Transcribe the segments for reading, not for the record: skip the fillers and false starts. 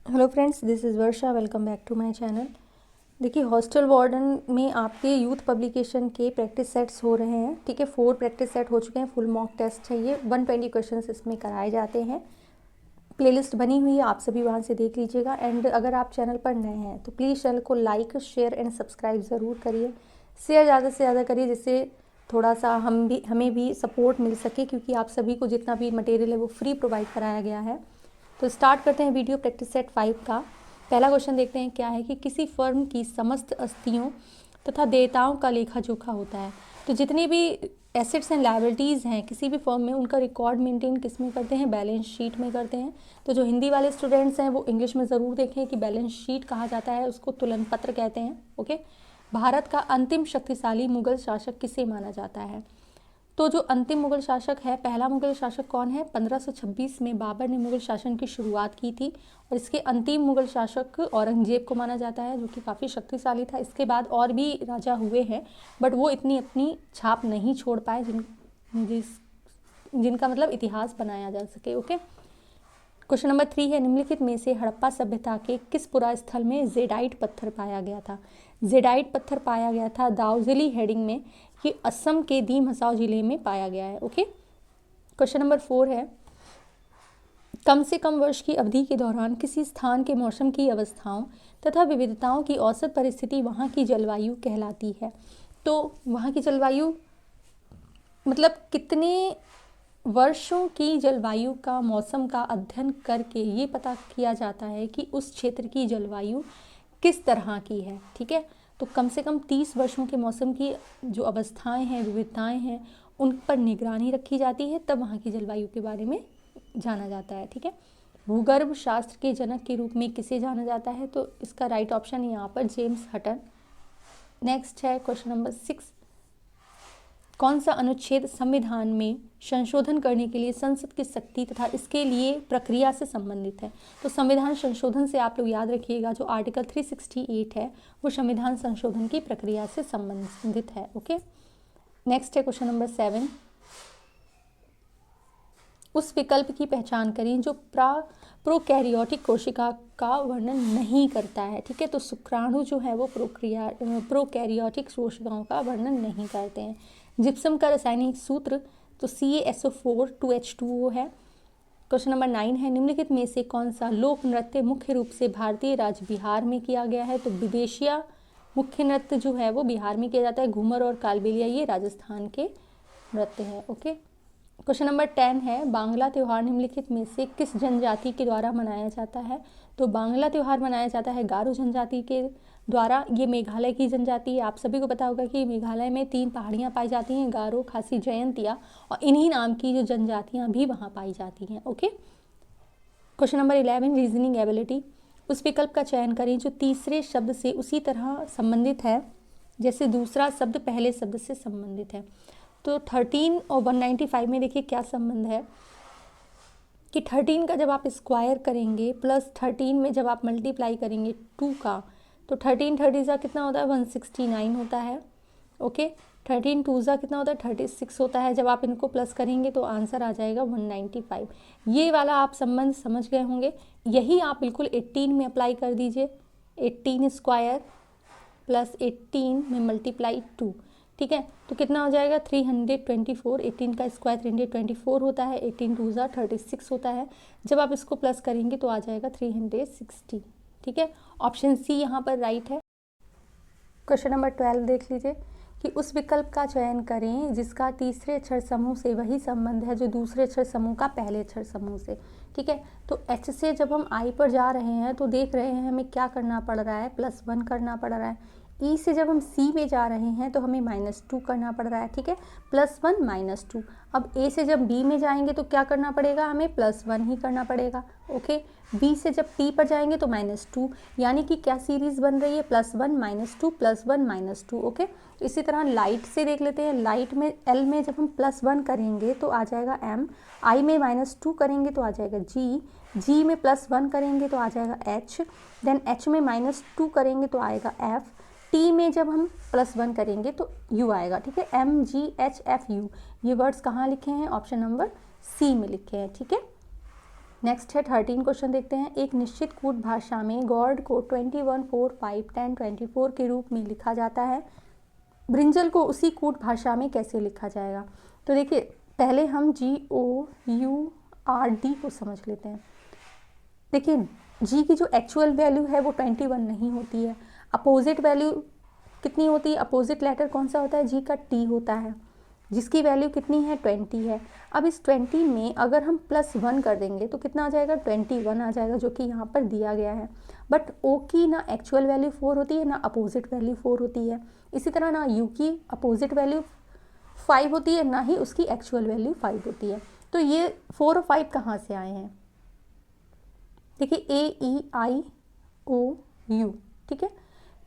Hello friends, this is Varsha. Welcome back to my channel. देखिए, hostel warden में आपके youth publication के practice sets हो रहे हैं। ठीक है, 4 प्रैक्टिस सेट हो चुके हैं। फुल मॉक टेस्ट है ये। 120 क्वेश्चंस इसमें कराए जाते हैं। प्लेलिस्ट बनी हुई है, आप सभी वहाँ से देख लीजिएगा। एंड अगर आप चैनल पर नए हैं तो प्लीज़ चैनल को लाइक, शेयर एंड सब्सक्राइब ज़रूर करिए। शेयर ज़्यादा से ज़्यादा करिए, जिससे थोड़ा सा हमें भी सपोर्ट मिल सके, क्योंकि आप सभी को जितना भी मटेरियल है वो फ्री प्रोवाइड कराया गया है। तो स्टार्ट करते हैं वीडियो प्रैक्टिस सेट 5 का। पहला क्वेश्चन देखते हैं क्या है कि किसी फर्म की समस्त अस्तियों तथा देयताओं का लेखा जोखा होता है। तो जितनी भी एसेट्स एंड लायबिलिटीज़ हैं किसी भी फर्म में, उनका रिकॉर्ड मेंटेन किस में करते हैं? बैलेंस शीट में करते हैं। तो जो हिंदी वाले स्टूडेंट्स हैं वो इंग्लिश में ज़रूर देखें कि बैलेंस शीट कहा जाता है, उसको तुलन पत्र कहते हैं। ओके। भारत का अंतिम शक्तिशाली मुगल शासक किसे माना जाता है? तो जो अंतिम मुगल शासक है, पहला मुगल शासक कौन है? 1526 में बाबर ने मुगल शासन की शुरुआत की थी। और इसके अंतिम मुगल शासक औरंगजेब को माना जाता है, जो कि काफ़ी शक्तिशाली था। इसके बाद और भी राजा हुए हैं, बट वो इतनी अपनी छाप नहीं छोड़ पाए जिनका मतलब इतिहास बनाया जा सके। ओके। क्वेश्चन नंबर 3 है, निम्नलिखित में से हड़प्पा सभ्यता के किस पुरास्थल में जेडाइट पत्थर पाया गया था? जेडाइट पत्थर पाया गया था दाउजिली हेडिंग में। ये असम के दीम हसाओ जिले में पाया गया है। ओके। क्वेश्चन नंबर 4 है, कम से कम वर्ष की अवधि के दौरान किसी स्थान के मौसम की अवस्थाओं तथा विविधताओं की औसत परिस्थिति वहाँ की जलवायु कहलाती है। तो वहाँ की जलवायु मतलब कितने वर्षों की जलवायु का, मौसम का अध्ययन करके ये पता किया जाता है कि उस क्षेत्र की जलवायु किस तरह की है। ठीक है, तो कम से कम 30 वर्षों के मौसम की जो अवस्थाएं हैं, विविधताएं हैं, उन पर निगरानी रखी जाती है, तब वहाँ की जलवायु के बारे में जाना जाता है। ठीक है, भूगर्भ शास्त्र के जनक के रूप में किसे जाना जाता है? तो इसका राइट ऑप्शन यहाँ पर जेम्स हटन। नेक्स्ट है क्वेश्चन नंबर 6, कौन सा अनुच्छेद संविधान में संशोधन करने के लिए संसद की शक्ति तथा इसके लिए प्रक्रिया से संबंधित है? तो संविधान संशोधन से आप लोग याद रखिएगा, जो आर्टिकल 368 है वो संविधान संशोधन की प्रक्रिया से संबंधित है। ओके। नेक्स्ट है क्वेश्चन नंबर 7, उस विकल्प की पहचान करें जो प्रोकैरियोटिक कोशिका का वर्णन नहीं करता है। ठीक है, तो शुक्राणु जो है वो प्रोकैरियोटिक कोशिकाओं का वर्णन नहीं करते हैं। जिप्सम का रासायनिक सूत्र तो CaSO4 2H2O है। क्वेश्चन नंबर 9 है, निम्नलिखित में से कौन सा लोक नृत्य मुख्य रूप से भारतीय राज्य बिहार में किया गया है? तो विदेशिया मुख्य नृत्य जो है वो बिहार में किया जाता है। घूमर और कालबेलिया ये राजस्थान के नृत्य है। ओके। क्वेश्चन नंबर 10 है, बांग्ला त्यौहार निम्नलिखित में से किस जनजाति के द्वारा मनाया जाता है? तो बांग्ला त्यौहार मनाया जाता है गारो जनजाति के द्वारा। ये मेघालय की जनजाति है। आप सभी को पता होगा कि मेघालय में 3 पहाड़ियाँ पाई जाती हैं, गारो, खासी, जयंतिया, और इन्हीं नाम की जो जनजातियाँ भी वहाँ पाई जाती हैं। Okay. Question number 11, reasoning ability, उस विकल्प का चयन करें जो तीसरे शब्द से उसी तरह संबंधित है जैसे दूसरा शब्द पहले शब्द से संबंधित है। तो 13 और 195 में देखिए क्या संबंध है कि 13 का जब आप स्क्वायर करेंगे प्लस 13 में जब आप मल्टीप्लाई करेंगे 2 का, तो 13 30 का कितना होता है? 169 होता है। ओके। 13 2 का कितना होता है? 36 होता है। जब आप इनको प्लस करेंगे तो आंसर आ जाएगा 195। ये वाला आप संबंध समझ गए होंगे। यही आप बिल्कुल 18 में अप्लाई कर दीजिए। 18 स्क्वायर प्लस 18 में मल्टीप्लाई 2। ठीक है, तो कितना हो जाएगा? 324। 18 का स्क्वायर 324 होता है। 18 2 36 होता है। जब आप इसको प्लस करेंगे तो आ जाएगा 360। ठीक है, ऑप्शन सी यहाँ पर राइट है। क्वेश्चन नंबर 12 देख लीजिए कि उस विकल्प का चयन करें जिसका तीसरे अक्षर समूह से वही संबंध है जो दूसरे अक्षर समूह का पहले अक्षर समूह से। ठीक है, तो H से जब हम I पर जा रहे हैं तो देख रहे हैं हमें क्या करना पड़ रहा है? +1 करना पड़ रहा है। E से जब हम C में जा रहे हैं तो हमें -2 करना पड़ रहा है। ठीक है, +1 -2। अब A से जब B में जाएंगे तो क्या करना पड़ेगा? हमें +1 ही करना पड़ेगा। ओके। B से जब T पर जाएंगे तो -2, यानी कि क्या सीरीज बन रही है? +1 -2 +1 -2। ओके। तो इसी तरह लाइट से देख लेते हैं। लाइट में L में जब हम +1 करेंगे तो आ जाएगा M, I में -2 करेंगे तो आ जाएगा G, G में +1 करेंगे तो आ जाएगा H, देन H में -2 करेंगे तो आएगा F, T में जब हम +1 करेंगे तो U आएगा। ठीक है, MGHFU ये वर्ड्स कहाँ लिखे हैं? ऑप्शन नंबर सी में लिखे हैं। ठीक है, नेक्स्ट है 13 क्वेश्चन देखते हैं। एक निश्चित कूट भाषा में गॉड को 21, 4, 5, 10, 24 के रूप में लिखा जाता है। ब्रिंजल को उसी कूट भाषा में कैसे लिखा जाएगा? तो देखिए पहले हम GOURD को समझ लेते हैं। देखिए जी की जो एक्चुअल वैल्यू है वो 21 नहीं होती है। अपोजिट वैल्यू कितनी होती है? अपोजिट लेटर कौन सा होता है? जी का T होता है, जिसकी वैल्यू कितनी है? 20 है। अब इस 20 में अगर हम +1 कर देंगे तो कितना आ जाएगा? 21 आ जाएगा, जो कि यहाँ पर दिया गया है। बट O की ना एक्चुअल वैल्यू 4 होती है, ना अपोजिट वैल्यू 4 होती है। इसी तरह ना U की अपोजिट वैल्यू 5 होती है, ना ही उसकी एक्चुअल वैल्यू 5 होती है। तो ये 4 और 5 कहाँ से आए हैं? देखिए AEIOU, ठीक है।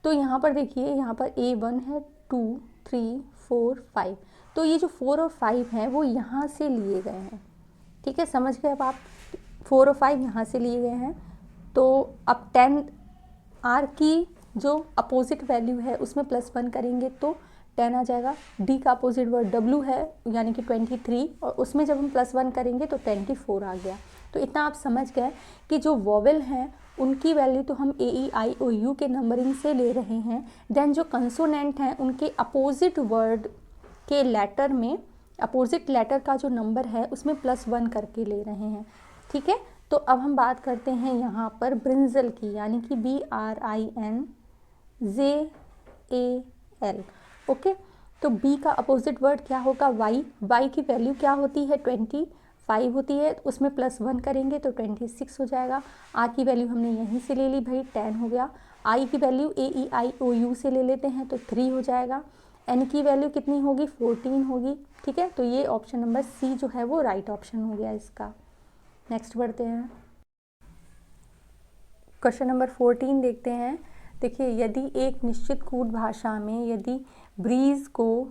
तो यहाँ पर देखिए, यहाँ पर A1 है, 2, 3, 4, 5। तो ये जो 4 और 5 हैं वो यहाँ से लिए गए हैं, ठीक है। समझ गए अब आप? 4 और 5 यहाँ से लिए गए हैं। तो अब 10 R की जो अपोजिट वैल्यू है उसमें +1 करेंगे तो 10 आ जाएगा। D का अपोजिट वर्ड W है, यानी कि 23, और उसमें जब हम +1 करेंगे तो 24 आ गया। तो इतना आप समझ गए कि जो वोवेल हैं उनकी वैल्यू तो हम AEIOU के नंबरिंग से ले रहे हैं। देन जो कंसोनेंट हैं उनके अपोजिट वर्ड के लेटर में, अपोजिट लेटर का जो नंबर है उसमें +1 करके ले रहे हैं, ठीक है। तो अब हम बात करते हैं यहाँ पर ब्रिंजल की, यानी कि BRINJAL। ओके, तो B का अपोजिट वर्ड क्या होगा? Y की वैल्यू क्या होती है? 25 होती है। उसमें +1 करेंगे तो 26 हो जाएगा। R की वैल्यू हमने यहीं से ले ली भाई, 10 हो गया। I की वैल्यू AEIOU से ले लेते हैं तो 3 हो जाएगा। N की वैल्यू कितनी होगी? 14 होगी, ठीक है। तो ये ऑप्शन नंबर C जो है वो राइट ऑप्शन हो गया इसका। नेक्स्ट बढ़ते हैं, क्वेश्चन नंबर 14 देखते हैं। देखिए यदि एक निश्चित कूट भाषा में यदि ब्रीज को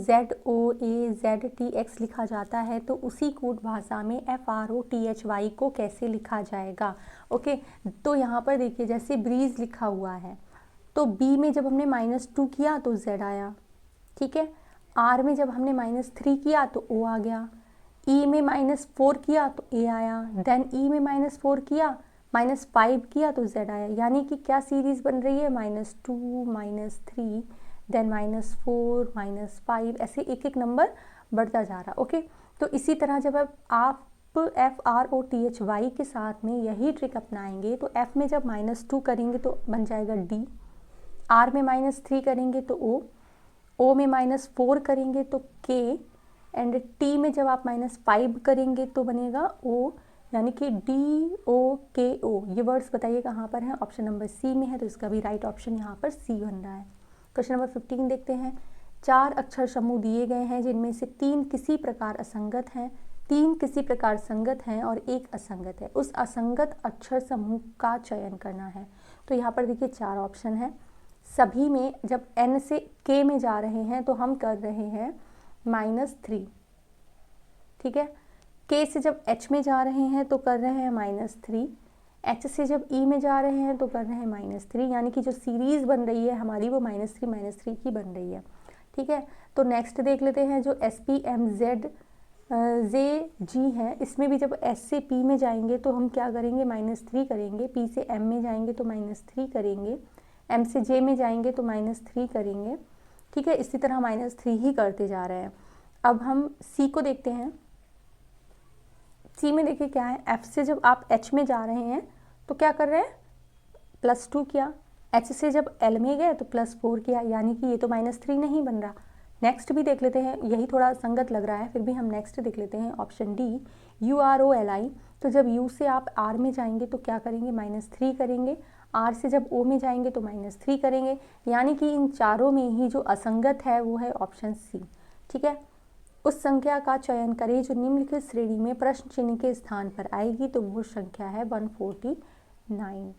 ZOAZTX लिखा जाता है तो उसी कूट भाषा में FROTHY को कैसे लिखा जाएगा? ओके, तो यहाँ पर देखिए जैसे ब्रीज लिखा हुआ है तो B में जब हमने -2 किया तो Z आया, ठीक है। R में जब हमने -3 किया तो O आ गया। E में -4 किया तो A आया। देन E में -4 किया, -5 किया तो Z आया। यानी कि क्या सीरीज बन रही है? -2, -3, देन -4, -5, ऐसे एक एक नंबर बढ़ता जा रहा। ओके, तो इसी तरह जब आप FROTHY के साथ में यही ट्रिक अपनाएंगे तो F में जब -2 करेंगे तो बन जाएगा D, R में -3 करेंगे तो O में -4 करेंगे तो K, एंड T में जब आप -5 करेंगे तो बनेगा O, यानी कि DOKO। ये वर्ड्स बताइए कहाँ पर हैं? ऑप्शन नंबर C में है, तो इसका भी राइट ऑप्शन यहाँ पर C बन रहा है। क्वेश्चन नंबर 15 देखते हैं। 4 अक्षर समूह दिए गए हैं जिनमें से 3 किसी प्रकार असंगत हैं, 3 किसी प्रकार संगत हैं और 1 असंगत है। उस असंगत अक्षर समूह का चयन करना है। तो यहाँ पर देखिए 4 ऑप्शन है। सभी में जब N से K में जा रहे हैं तो हम कर रहे हैं -3, ठीक है। K से जब H में जा रहे हैं तो कर रहे हैं -3, H से जब E में जा रहे हैं तो कर रहे हैं -3, यानी कि जो सीरीज़ बन रही है हमारी वो -3 की बन रही है, ठीक है। तो नेक्स्ट देख लेते हैं जो SPMZJG है। इसमें भी जब S से P में जाएंगे तो हम क्या करेंगे? -3 करेंगे। P से M में जाएंगे तो -3 करेंगे। M से J में जाएंगे तो -3 करेंगे, ठीक है। इसी तरह -3 ही करते जा रहे हैं। अब हम C को देखते हैं। C में देखिए क्या है? F से जब आप H में जा रहे हैं तो क्या कर रहे हैं? +2 किया। H से जब L में गए तो +4 किया, यानी कि ये तो -3 नहीं बन रहा। नेक्स्ट भी देख लेते हैं, यही थोड़ा संगत लग रहा है, फिर भी हम नेक्स्ट देख लेते हैं। Option D UROLI। तो जब U से आप R में जाएंगे तो क्या करेंगे? -3 करेंगे। R से जब O में जाएंगे तो -3 करेंगे, यानी कि इन चारों में ही जो असंगत है वो है ऑप्शन C, ठीक है। उस संख्या का चयन करें जो निम्नलिखित श्रेणी में प्रश्न चिन्ह के स्थान पर आएगी, तो वो संख्या है 149।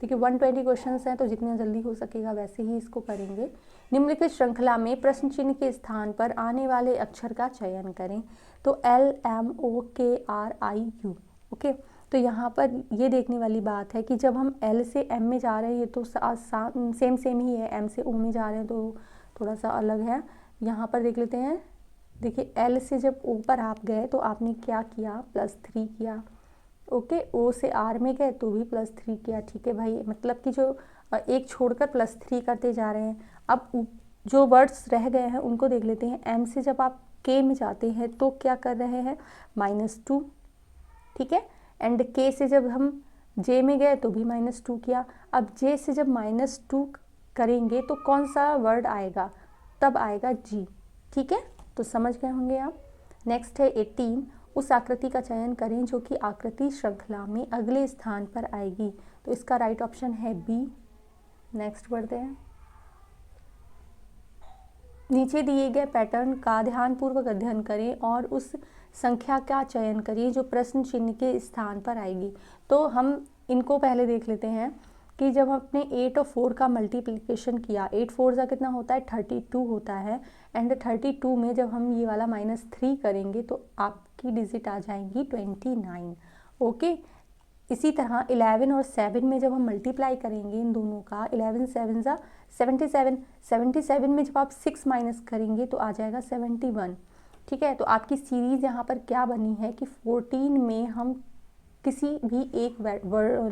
देखिए 120 क्वेश्चंस हैं तो जितना जल्दी हो सकेगा वैसे ही इसको करेंगे। निम्नलिखित श्रृंखला में प्रश्न चिन्ह के स्थान पर आने वाले अक्षर का चयन करें, तो LMOKRIU। ओके, तो यहाँ पर ये देखने वाली बात है कि जब हम L से M में जा रहे हैं तो सेम ही है, M से O में जा रहे हैं तो थोड़ा सा अलग है। यहाँ पर देख लेते हैं देखिए एल से जब ऊपर आप गए तो आपने क्या किया, +3 किया। ओके, ओ से आर में गए तो भी +3 किया। ठीक है भाई, मतलब कि जो एक छोड़कर +3 करते जा रहे हैं। अब जो वर्ड्स रह गए हैं उनको देख लेते हैं। एम से जब आप के में जाते हैं तो क्या कर रहे हैं, -2। ठीक है, एंड के से जब हम जे में गए तो भी -2 किया। अब जे से जब -2 करेंगे तो कौन सा वर्ड आएगा, तब आएगा जी। ठीक है, तो समझ गए होंगे आप। नेक्स्ट है 18, उस आकृति का चयन करें जो कि आकृति श्रृंखला में अगले स्थान पर आएगी। तो इसका राइट ऑप्शन है बी। नेक्स्ट बढ़ते हैं। नीचे दिए गए पैटर्न का ध्यानपूर्वक अध्ययन करें और उस संख्या का चयन करिए जो प्रश्न चिन्ह के स्थान पर आएगी। तो हम इनको पहले देख लेते हैं कि जब हमने 8 और 4 का मल्टीप्लिकेशन किया, 8 4 का कितना होता है, 32 होता है। एंड 32 में जब हम ये वाला -3 करेंगे तो आपकी डिजिट आ जाएंगी 29। ओके, इसी तरह 11 और 7 में जब हम मल्टीप्लाई करेंगे इन दोनों का, 11 7 ज़ा 77, 77 में जब आप 6 माइनस करेंगे तो आ जाएगा 71। ठीक है, तो आपकी सीरीज़ यहाँ पर क्या बनी है कि 14 में हम किसी भी एक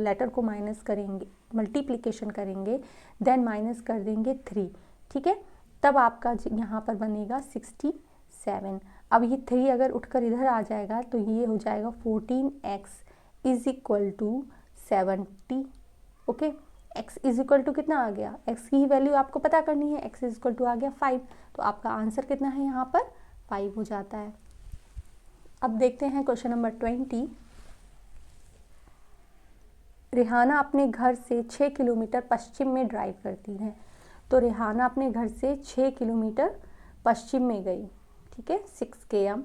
लेटर को माइनस करेंगे, मल्टीप्लिकेशन करेंगे, देन माइनस कर देंगे 3। ठीक है, तब आपका यहाँ पर बनेगा 67। अब ये 3 अगर उठकर इधर आ जाएगा तो ये हो जाएगा 14x is equal to 70। Okay, x is equal to कितना आ गया, x की वैल्यू आपको पता करनी है, x इज इक्वल टू आ गया 5। तो आपका आंसर कितना है यहाँ पर, 5 हो जाता है। अब देखते हैं क्वेश्चन नंबर 20। रेहाना अपने घर से 6 किलोमीटर पश्चिम में ड्राइव करती है। तो रेहाना अपने घर से 6 किलोमीटर पश्चिम में गई। ठीक है, 6 km,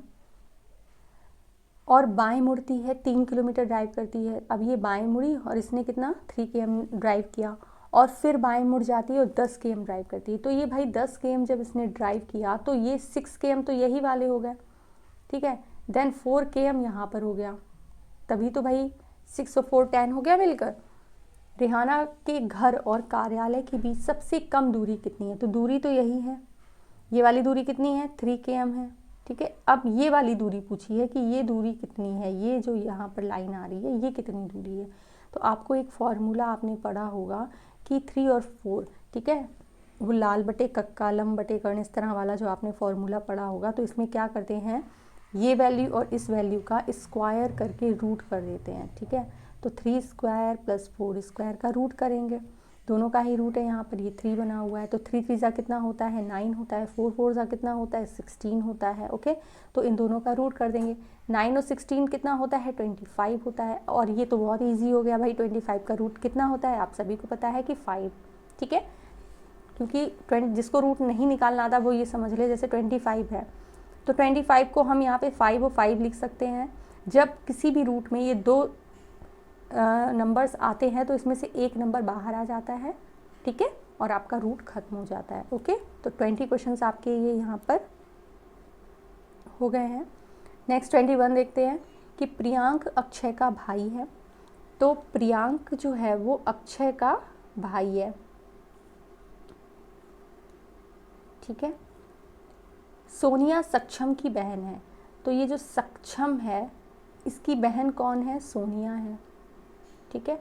और बाएं मुड़ती है, 3 किलोमीटर ड्राइव करती है। अब ये बाएं मुड़ी और इसने कितना 3 km ड्राइव किया, और फिर बाएं मुड़ जाती है और 10 km ड्राइव करती है। तो ये भाई 10 km जब इसने ड्राइव किया तो ये 6 km तो यही वाले हो गए। ठीक है, देन 4 km यहाँ पर हो गया, तभी तो भाई 6 और 4 10 हो गया मिलकर। रेहाना के घर और कार्यालय के बीच सबसे कम दूरी कितनी है, तो दूरी तो यही है। ये वाली दूरी कितनी है, 3 km है। ठीक है, अब ये वाली दूरी पूछी है कि ये दूरी कितनी है, ये जो यहाँ पर लाइन आ रही है ये कितनी दूरी है। तो आपको एक फॉर्मूला आपने पढ़ा होगा कि 3 और 4, ठीक है, वो लाल बटे कक्का लम बटे कर्ण, इस तरह वाला जो आपने फॉर्मूला पढ़ा होगा। तो इसमें क्या करते हैं, ये वैल्यू और इस वैल्यू का स्क्वायर करके रूट कर देते हैं। ठीक है, तो 3 स्क्वायर प्लस 4 स्क्वायर का रूट करेंगे, दोनों का ही रूट है। यहाँ पर ये 3 बना हुआ है, तो 3 3 ज़ा कितना होता है, 9 होता है। 4 4 ज़ा कितना होता है, 16 होता है। ओके, तो इन दोनों का रूट कर देंगे। 9 और 16 कितना होता है, 25 होता है। और ये तो बहुत ईजी हो गया भाई, 25 का रूट कितना होता है, आप सभी को पता है कि 5। ठीक है, क्योंकि जिसको रूट नहीं निकालना आता वो ये समझ ले जैसे 25 है, तो 25 को हम यहाँ पे 5 और 5 लिख सकते हैं। जब किसी भी रूट में ये 2 नंबर्स आते हैं तो इसमें से एक नंबर बाहर आ जाता है। ठीक है, और आपका रूट खत्म हो जाता है। ओके, तो 20 क्वेश्चंस आपके ये यहाँ पर हो गए हैं। नेक्स्ट 21 देखते हैं कि प्रियांक अक्षय का भाई है। तो प्रियांक जो है वो अक्षय का भाई है। ठीक है, सोनिया सक्षम की बहन है। तो ये जो सक्षम है इसकी बहन कौन है, सोनिया है। ठीक है,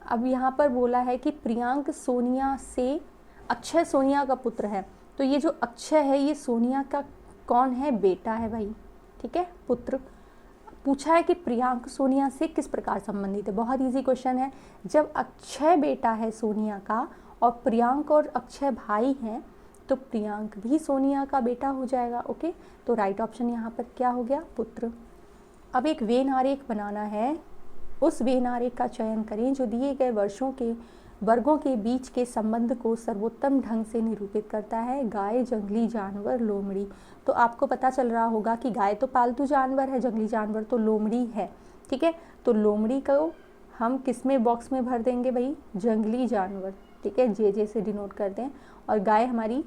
अब यहाँ पर बोला है कि प्रियांक सोनिया से, अक्षय सोनिया का पुत्र है। तो ये जो अक्षय है ये सोनिया का कौन है, बेटा है भाई। ठीक है, पुत्र। पूछा है कि प्रियांक सोनिया से किस प्रकार संबंधित है। बहुत इजी क्वेश्चन है। जब अक्षय बेटा है सोनिया का और प्रियांक और अक्षय भाई हैं तो प्रियांक भी सोनिया का बेटा हो जाएगा। ओके, तो राइट ऑप्शन यहाँ पर क्या हो गया, पुत्र। अब एक वेन आरेख बनाना है। उस वेन आरेख का चयन करें जो दिए गए वर्गों के बीच के संबंध को सर्वोत्तम ढंग से निरूपित करता है। गाय, जंगली जानवर, लोमड़ी। तो आपको पता चल रहा होगा कि गाय तो पालतू जानवर है, जंगली जानवर तो लोमड़ी है। ठीक है, तो लोमड़ी को हम किस में बॉक्स में भर देंगे भाई, जंगली जानवर। ठीक है, जे से डिनोट करते हैं। और गाय हमारी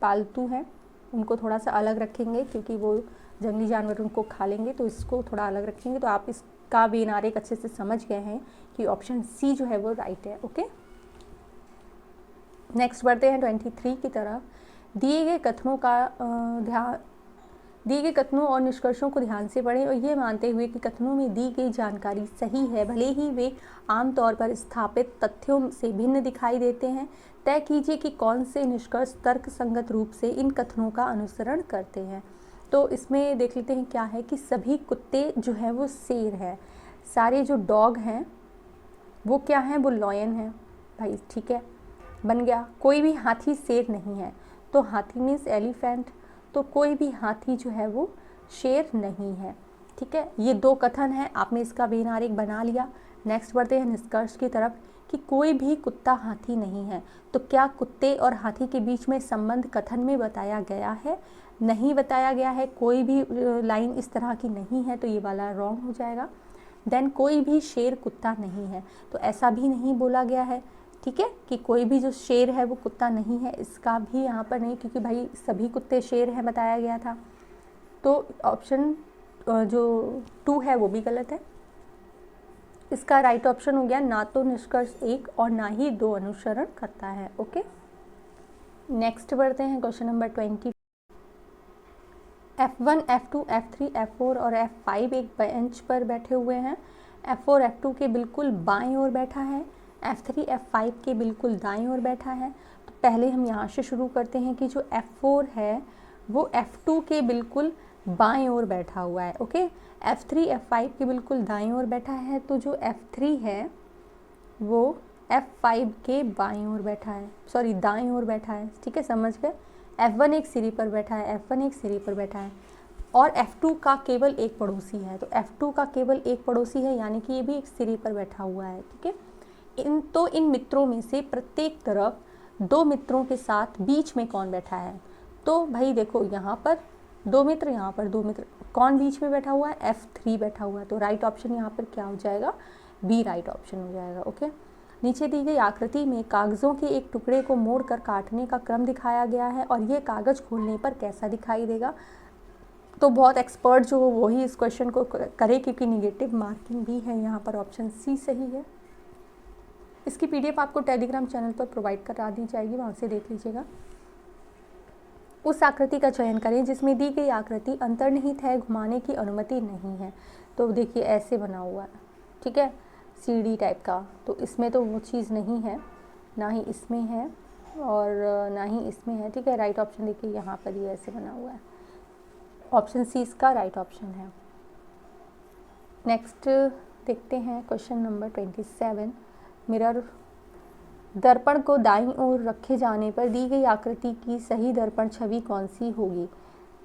पालतू है, उनको थोड़ा सा अलग रखेंगे क्योंकि वो जंगली जानवर उनको खा लेंगे, तो इसको थोड़ा अलग रखेंगे। तो आप इसका वेन आरेख अच्छे से समझ गए हैं कि ऑप्शन सी जो है वो राइट है। ओके, नेक्स्ट बढ़ते हैं 23 की तरफ। दिए गए कथनों का दिए गए कथनों और निष्कर्षों को ध्यान से पढ़ें और ये मानते हुए कि कथनों में दी गई जानकारी सही है, भले ही वे आमतौर पर स्थापित तथ्यों से भिन्न दिखाई देते हैं, तय कीजिए कि कौन से निष्कर्ष तर्कसंगत रूप से इन कथनों का अनुसरण करते हैं। तो इसमें देख लेते हैं क्या है कि सभी कुत्ते जो है वो शेर है, सारे जो डॉग हैं वो क्या हैं, वो लॉयन हैं भाई, ठीक है, बन गया। कोई भी हाथी शेर नहीं है, तो हाथी मीन्स एलिफेंट, तो कोई भी हाथी जो है वो शेर नहीं है, ठीक है। ये 2 कथन है, आपने इसका वेन आरेख बना लिया। नेक्स्ट बढ़ते हैं निष्कर्ष की तरफ कि कोई भी कुत्ता हाथी नहीं है। तो क्या कुत्ते और हाथी के बीच में संबंध कथन में बताया गया है? नहीं बताया गया है, कोई भी लाइन इस तरह की नहीं है, तो ये वाला रॉन्ग हो जाएगा। देन कोई भी शेर कुत्ता नहीं है, तो ऐसा भी नहीं बोला गया है, ठीक है, कि कोई भी जो शेर है वो कुत्ता नहीं है, इसका भी यहाँ पर नहीं, क्योंकि भाई सभी कुत्ते शेर हैं बताया गया था। तो ऑप्शन जो 2 है वो भी गलत है। इसका राइट ऑप्शन हो गया ना तो निष्कर्ष 1 और ना ही 2 अनुसरण करता है। ओके, नेक्स्ट बढ़ते हैं question number 20। F1, F2, F3, F4 और F5 एक बेंच पर बैठे हुए हैं। F4 F2 के बिल्कुल बाएं ओर बैठा है, F3 F5 के बिल्कुल दाएं ओर बैठा है। तो पहले हम यहाँ से शुरू करते हैं कि जो F4 है वो F2 के बिल्कुल बाएं ओर बैठा हुआ है। ओके, F3 F5 के बिल्कुल दाएं ओर बैठा है, तो जो F3 है वो F5 के बाएं ओर बैठा है, सॉरी दाएं ओर बैठा है, ठीक है, समझ गए। F1 एक सीढ़ी पर बैठा है, F1 एक सीढ़ी पर बैठा है और F2 का केवल एक पड़ोसी है, तो F2 का केवल एक पड़ोसी है, यानी कि ये भी एक सीढ़ी पर बैठा हुआ है, ठीक है। इन मित्रों में से प्रत्येक तरफ 2 मित्रों के साथ बीच में कौन बैठा है? तो भाई देखो, यहाँ पर 2 मित्र, यहाँ पर 2 मित्र, कौन बीच में बैठा हुआ है? F3 बैठा हुआ है, तो राइट ऑप्शन यहाँ पर क्या हो जाएगा? बी राइट ऑप्शन हो जाएगा। ओके, नीचे दी गई आकृति में कागज़ों के एक टुकड़े को मोड़कर काटने का क्रम दिखाया गया है और ये कागज़ खोलने पर कैसा दिखाई देगा? तो बहुत एक्सपर्ट जो हो वही इस क्वेश्चन को करे, क्योंकि निगेटिव मार्किंग भी है यहाँ पर। ऑप्शन सी सही है। इसकी PDF आपको टेलीग्राम चैनल पर प्रोवाइड करा दी जाएगी, वहाँ से देख लीजिएगा। उस आकृति का चयन करें जिसमें दी गई आकृति अंतर्निहित है, घुमाने की अनुमति नहीं है। तो देखिए ऐसे बना हुआ है, ठीक है, सीढ़ी टाइप का, तो इसमें तो वो चीज़ नहीं है, ना ही इसमें है और ना ही इसमें है, ठीक है। राइट ऑप्शन देखिए यहाँ पर ये ऐसे बना हुआ है, ऑप्शन सी इसका राइट ऑप्शन है। नेक्स्ट देखते हैं क्वेश्चन नंबर 27। मिरर, दर्पण को दाईं ओर रखे जाने पर दी गई आकृति की सही दर्पण छवि कौन सी होगी?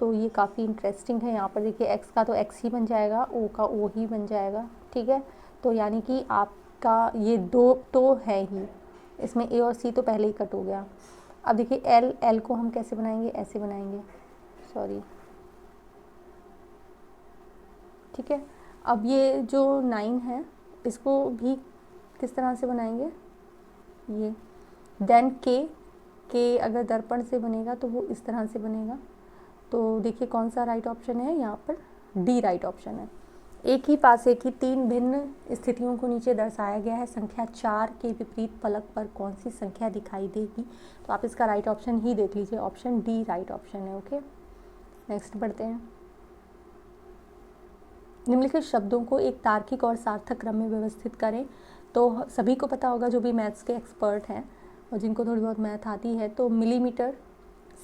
तो ये काफ़ी इंटरेस्टिंग है। यहाँ पर देखिए x का तो x ही बन जाएगा, o का o ही बन जाएगा, ठीक है। तो यानी कि आपका ये 2 तो है ही, इसमें a और c तो पहले ही कट हो गया। अब देखिए l को हम कैसे बनाएंगे? ऐसे बनाएंगे, सॉरी, ठीक है। अब ये जो 9 है इसको भी किस तरह से बनाएंगे? ये देन के अगर दर्पण से बनेगा तो वो इस तरह से बनेगा। तो देखिए कौन सा राइट ऑप्शन है यहाँ पर? डी राइट ऑप्शन है। एक ही पासे की 3 भिन्न स्थितियों को नीचे दर्शाया गया है, संख्या 4 के विपरीत फलक पर कौन सी संख्या दिखाई देगी? तो आप इसका राइट ऑप्शन ही देख लीजिए, ऑप्शन डी राइट ऑप्शन है। ओके, नेक्स्ट बढ़ते हैं। निम्नलिखित शब्दों को एक तार्किक और सार्थक क्रम में व्यवस्थित करें। तो सभी को पता होगा जो भी मैथ्स के एक्सपर्ट हैं और जिनको थोड़ी बहुत मैथ आती है, तो मिलीमीटर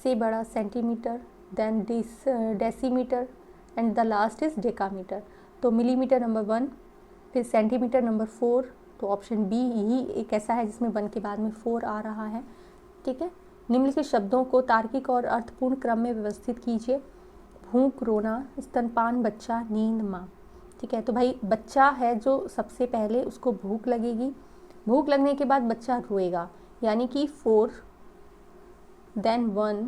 से बड़ा centimetre, then decimetre and the last is decametre. तो मिलीमीटर नंबर 1, फिर सेंटीमीटर नंबर 4, तो ऑप्शन बी ही एक ऐसा है जिसमें 1 के बाद में 4 आ रहा है, ठीक है। निम्नलिखित शब्दों को तार्किक और अर्थपूर्ण क्रम में व्यवस्थित कीजिए। भूख, रोना, स्तनपान, बच्चा, नींद, माँ, ठीक है। तो भाई बच्चा है जो सबसे पहले, उसको भूख लगेगी, भूख लगने के बाद बच्चा रोएगा, यानी कि 4 देन 1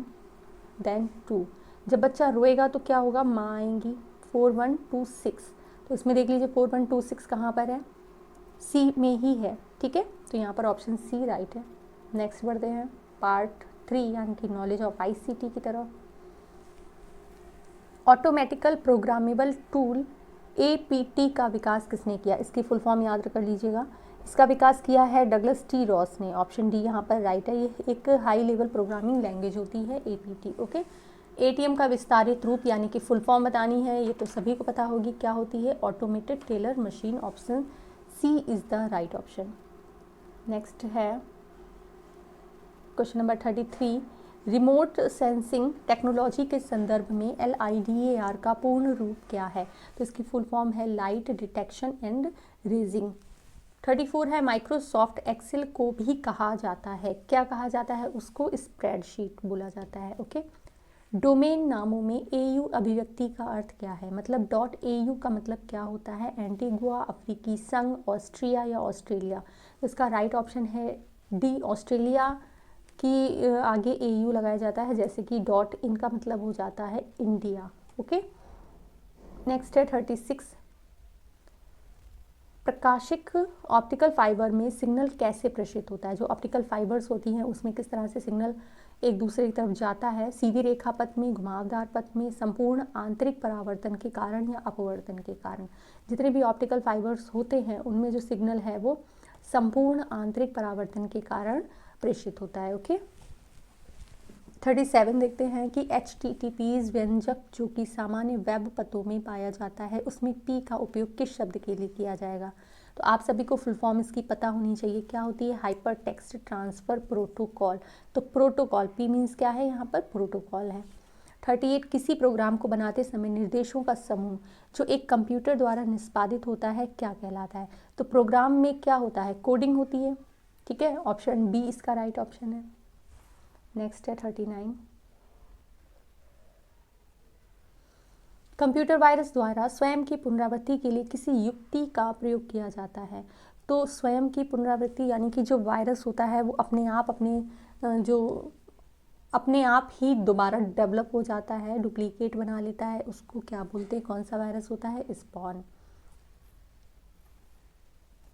देन 2। जब बच्चा रोएगा तो क्या होगा? माँ आएंगी, 4 1 2 6। तो इसमें देख लीजिए 4 1 2 6 कहाँ पर है? सी में ही है, ठीक है। तो यहाँ पर ऑप्शन सी राइट है। नेक्स्ट बढ़ते हैं पार्ट 3 यानी कि नॉलेज ऑफ ICT की तरफ। ऑटोमेटिकल प्रोग्रामेबल टूल APT का विकास किसने किया? इसकी फुल फॉर्म याद कर लीजिएगा। इसका विकास किया है डगलस टी रॉस ने, ऑप्शन डी यहाँ पर राइट है। ये एक हाई लेवल प्रोग्रामिंग लैंग्वेज होती है APT। ओके, ATM का विस्तारित रूप यानी कि फुल फॉर्म बतानी है, ये तो सभी को पता होगी क्या होती है, automated teller machine. Option C is the right option. Next है question number 33, remote sensing technology के संदर्भ में LIDAR का पूर्ण रूप क्या है? तो इसकी फुल फॉर्म है लाइट डिटेक्शन एंड रेजिंग। 34 है, माइक्रोसॉफ्ट एक्सेल को भी कहा जाता है, क्या कहा जाता है उसको? स्प्रेडशीट बोला जाता है। ओके। डोमेन नामों में AU अभिव्यक्ति का अर्थ क्या है? मतलब .AU का मतलब क्या होता है? एंटीगुआ, अफ्रीकी संघ, ऑस्ट्रिया या ऑस्ट्रेलिया। इसका राइट ऑप्शन है डी, ऑस्ट्रेलिया की आगे AU लगाया जाता है, जैसे कि .in का मतलब हो जाता है इंडिया। ओके। नेक्स्ट है 36, प्रकाशिक ऑप्टिकल फाइबर में सिग्नल कैसे प्रेषित होता है? जो ऑप्टिकल फाइबर्स होती हैं उसमें किस तरह से सिग्नल एक दूसरे की तरफ जाता है? सीधी रेखा पथ में, घुमावदार पथ में, संपूर्ण आंतरिक परावर्तन के कारण या अपवर्तन के कारण। जितने भी ऑप्टिकल फाइबर्स होते हैं उनमें जो सिग्नल है वो संपूर्ण आंतरिक परावर्तन के कारण प्रेषित होता है। ओके। 37 देखते हैं कि HTTP व्यंजक जो कि सामान्य वेब पतों में पाया जाता है उसमें P का उपयोग किस शब्द के लिए किया जाएगा? तो आप सभी को फुल फॉर्म इसकी पता होनी चाहिए, क्या होती है? Hyper text transfer protocol. तो प्रोटोकॉल, P मीन्स क्या है यहाँ पर? प्रोटोकॉल है। 38, किसी प्रोग्राम को बनाते समय निर्देशों का समूह जो एक कंप्यूटर द्वारा निष्पादित होता है क्या कहलाता है? तो प्रोग्राम में क्या होता है? कोडिंग होती है। ठीक है, ऑप्शन बी इसका राइट ऑप्शन है। नेक्स्ट है 39, कंप्यूटर वायरस द्वारा स्वयं की पुनरावृत्ति के लिए किसी युक्ति का प्रयोग किया जाता है। तो स्वयं की पुनरावृत्ति यानी कि जो वायरस होता है वो अपने आप ही दोबारा डेवलप हो जाता है, डुप्लीकेट बना लेता है, उसको क्या बोलते हैं? कौन सा वायरस होता है? स्पॉन।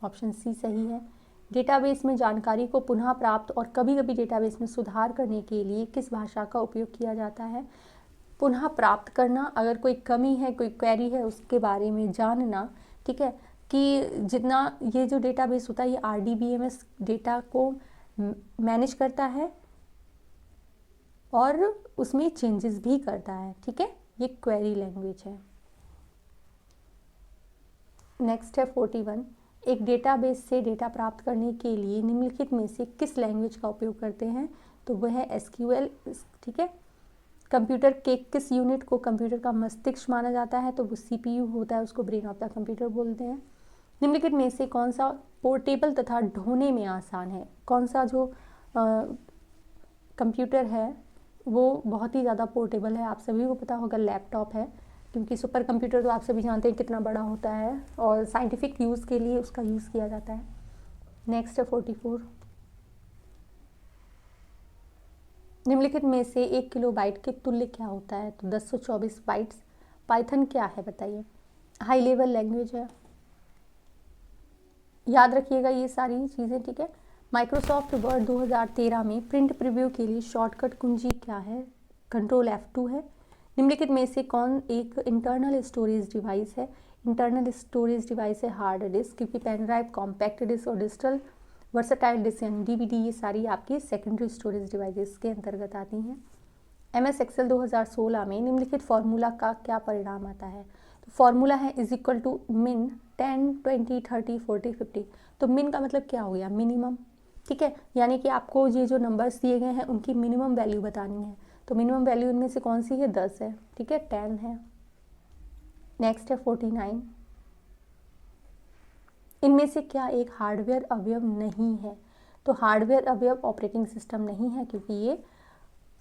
ऑप्शन सी सही है। डेटाबेस में जानकारी को पुनः प्राप्त और कभी कभी डेटाबेस में सुधार करने के लिए किस भाषा का उपयोग किया जाता है? पुनः प्राप्त करना, अगर कोई कमी है, कोई क्वेरी है उसके बारे में जानना। ठीक है, कि जितना ये जो डेटाबेस होता है ये RDBMS डेटा को मैनेज करता है और उसमें चेंजेस भी करता है। ठीक है, ये क्वेरी लैंग्वेज है। नेक्स्ट है 41, एक डेटाबेस से डेटा प्राप्त करने के लिए निम्नलिखित में से किस लैंग्वेज का उपयोग करते हैं? तो वह है SQL। ठीक है, कंप्यूटर के किस यूनिट को कंप्यूटर का मस्तिष्क माना जाता है? तो वो CPU होता है, उसको ब्रेन ऑफ द कंप्यूटर बोलते हैं। निम्नलिखित में से कौन सा पोर्टेबल तथा ढोने में आसान है? कौन सा जो कंप्यूटर है वो बहुत ही ज़्यादा पोर्टेबल है? आप सभी को पता होगा लैपटॉप है, क्योंकि सुपर कंप्यूटर तो आप सभी जानते हैं कितना बड़ा होता है और साइंटिफिक यूज़ के लिए उसका यूज़ किया जाता है। नेक्स्ट है 44, निम्नलिखित में से 1 किलोबाइट के तुल्य क्या होता है? तो 1024 बाइट्स। पाइथन क्या है बताइए? हाई लेवल लैंग्वेज है, याद रखिएगा ये सारी चीज़ें। ठीक है, माइक्रोसॉफ्ट वर्ड 2013 में प्रिंट प्रीव्यू के लिए शॉर्टकट कुंजी क्या है? कंट्रोल F2 है। निम्नलिखित में से कौन एक इंटरनल स्टोरेज डिवाइस है? इंटरनल स्टोरेज डिवाइस है हार्ड डिस्क, क्योंकि पेन ड्राइव, कॉम्पैक्ट डिस्क और डिजिटल वर्सटाइल डिस्क यानी DVD ये सारी आपकी सेकेंडरी स्टोरेज डिवाइसेस के अंतर्गत आती हैं। MS एक्सेल 2016 में निम्नलिखित फॉर्मूला का क्या परिणाम आता है? तो फॉर्मूला है = min 10 20 30 40 50। तो मिन का मतलब क्या हो गया? मिनिमम। ठीक है, यानी कि आपको ये जो नंबर्स दिए गए हैं उनकी मिनिमम वैल्यू बतानी है। तो मिनिमम वैल्यू इनमें से कौन सी है? 10 है। ठीक है, 10 है। नेक्स्ट है 49, इनमें से क्या एक हार्डवेयर अवयव नहीं है? तो हार्डवेयर अवयव ऑपरेटिंग सिस्टम नहीं है, क्योंकि ये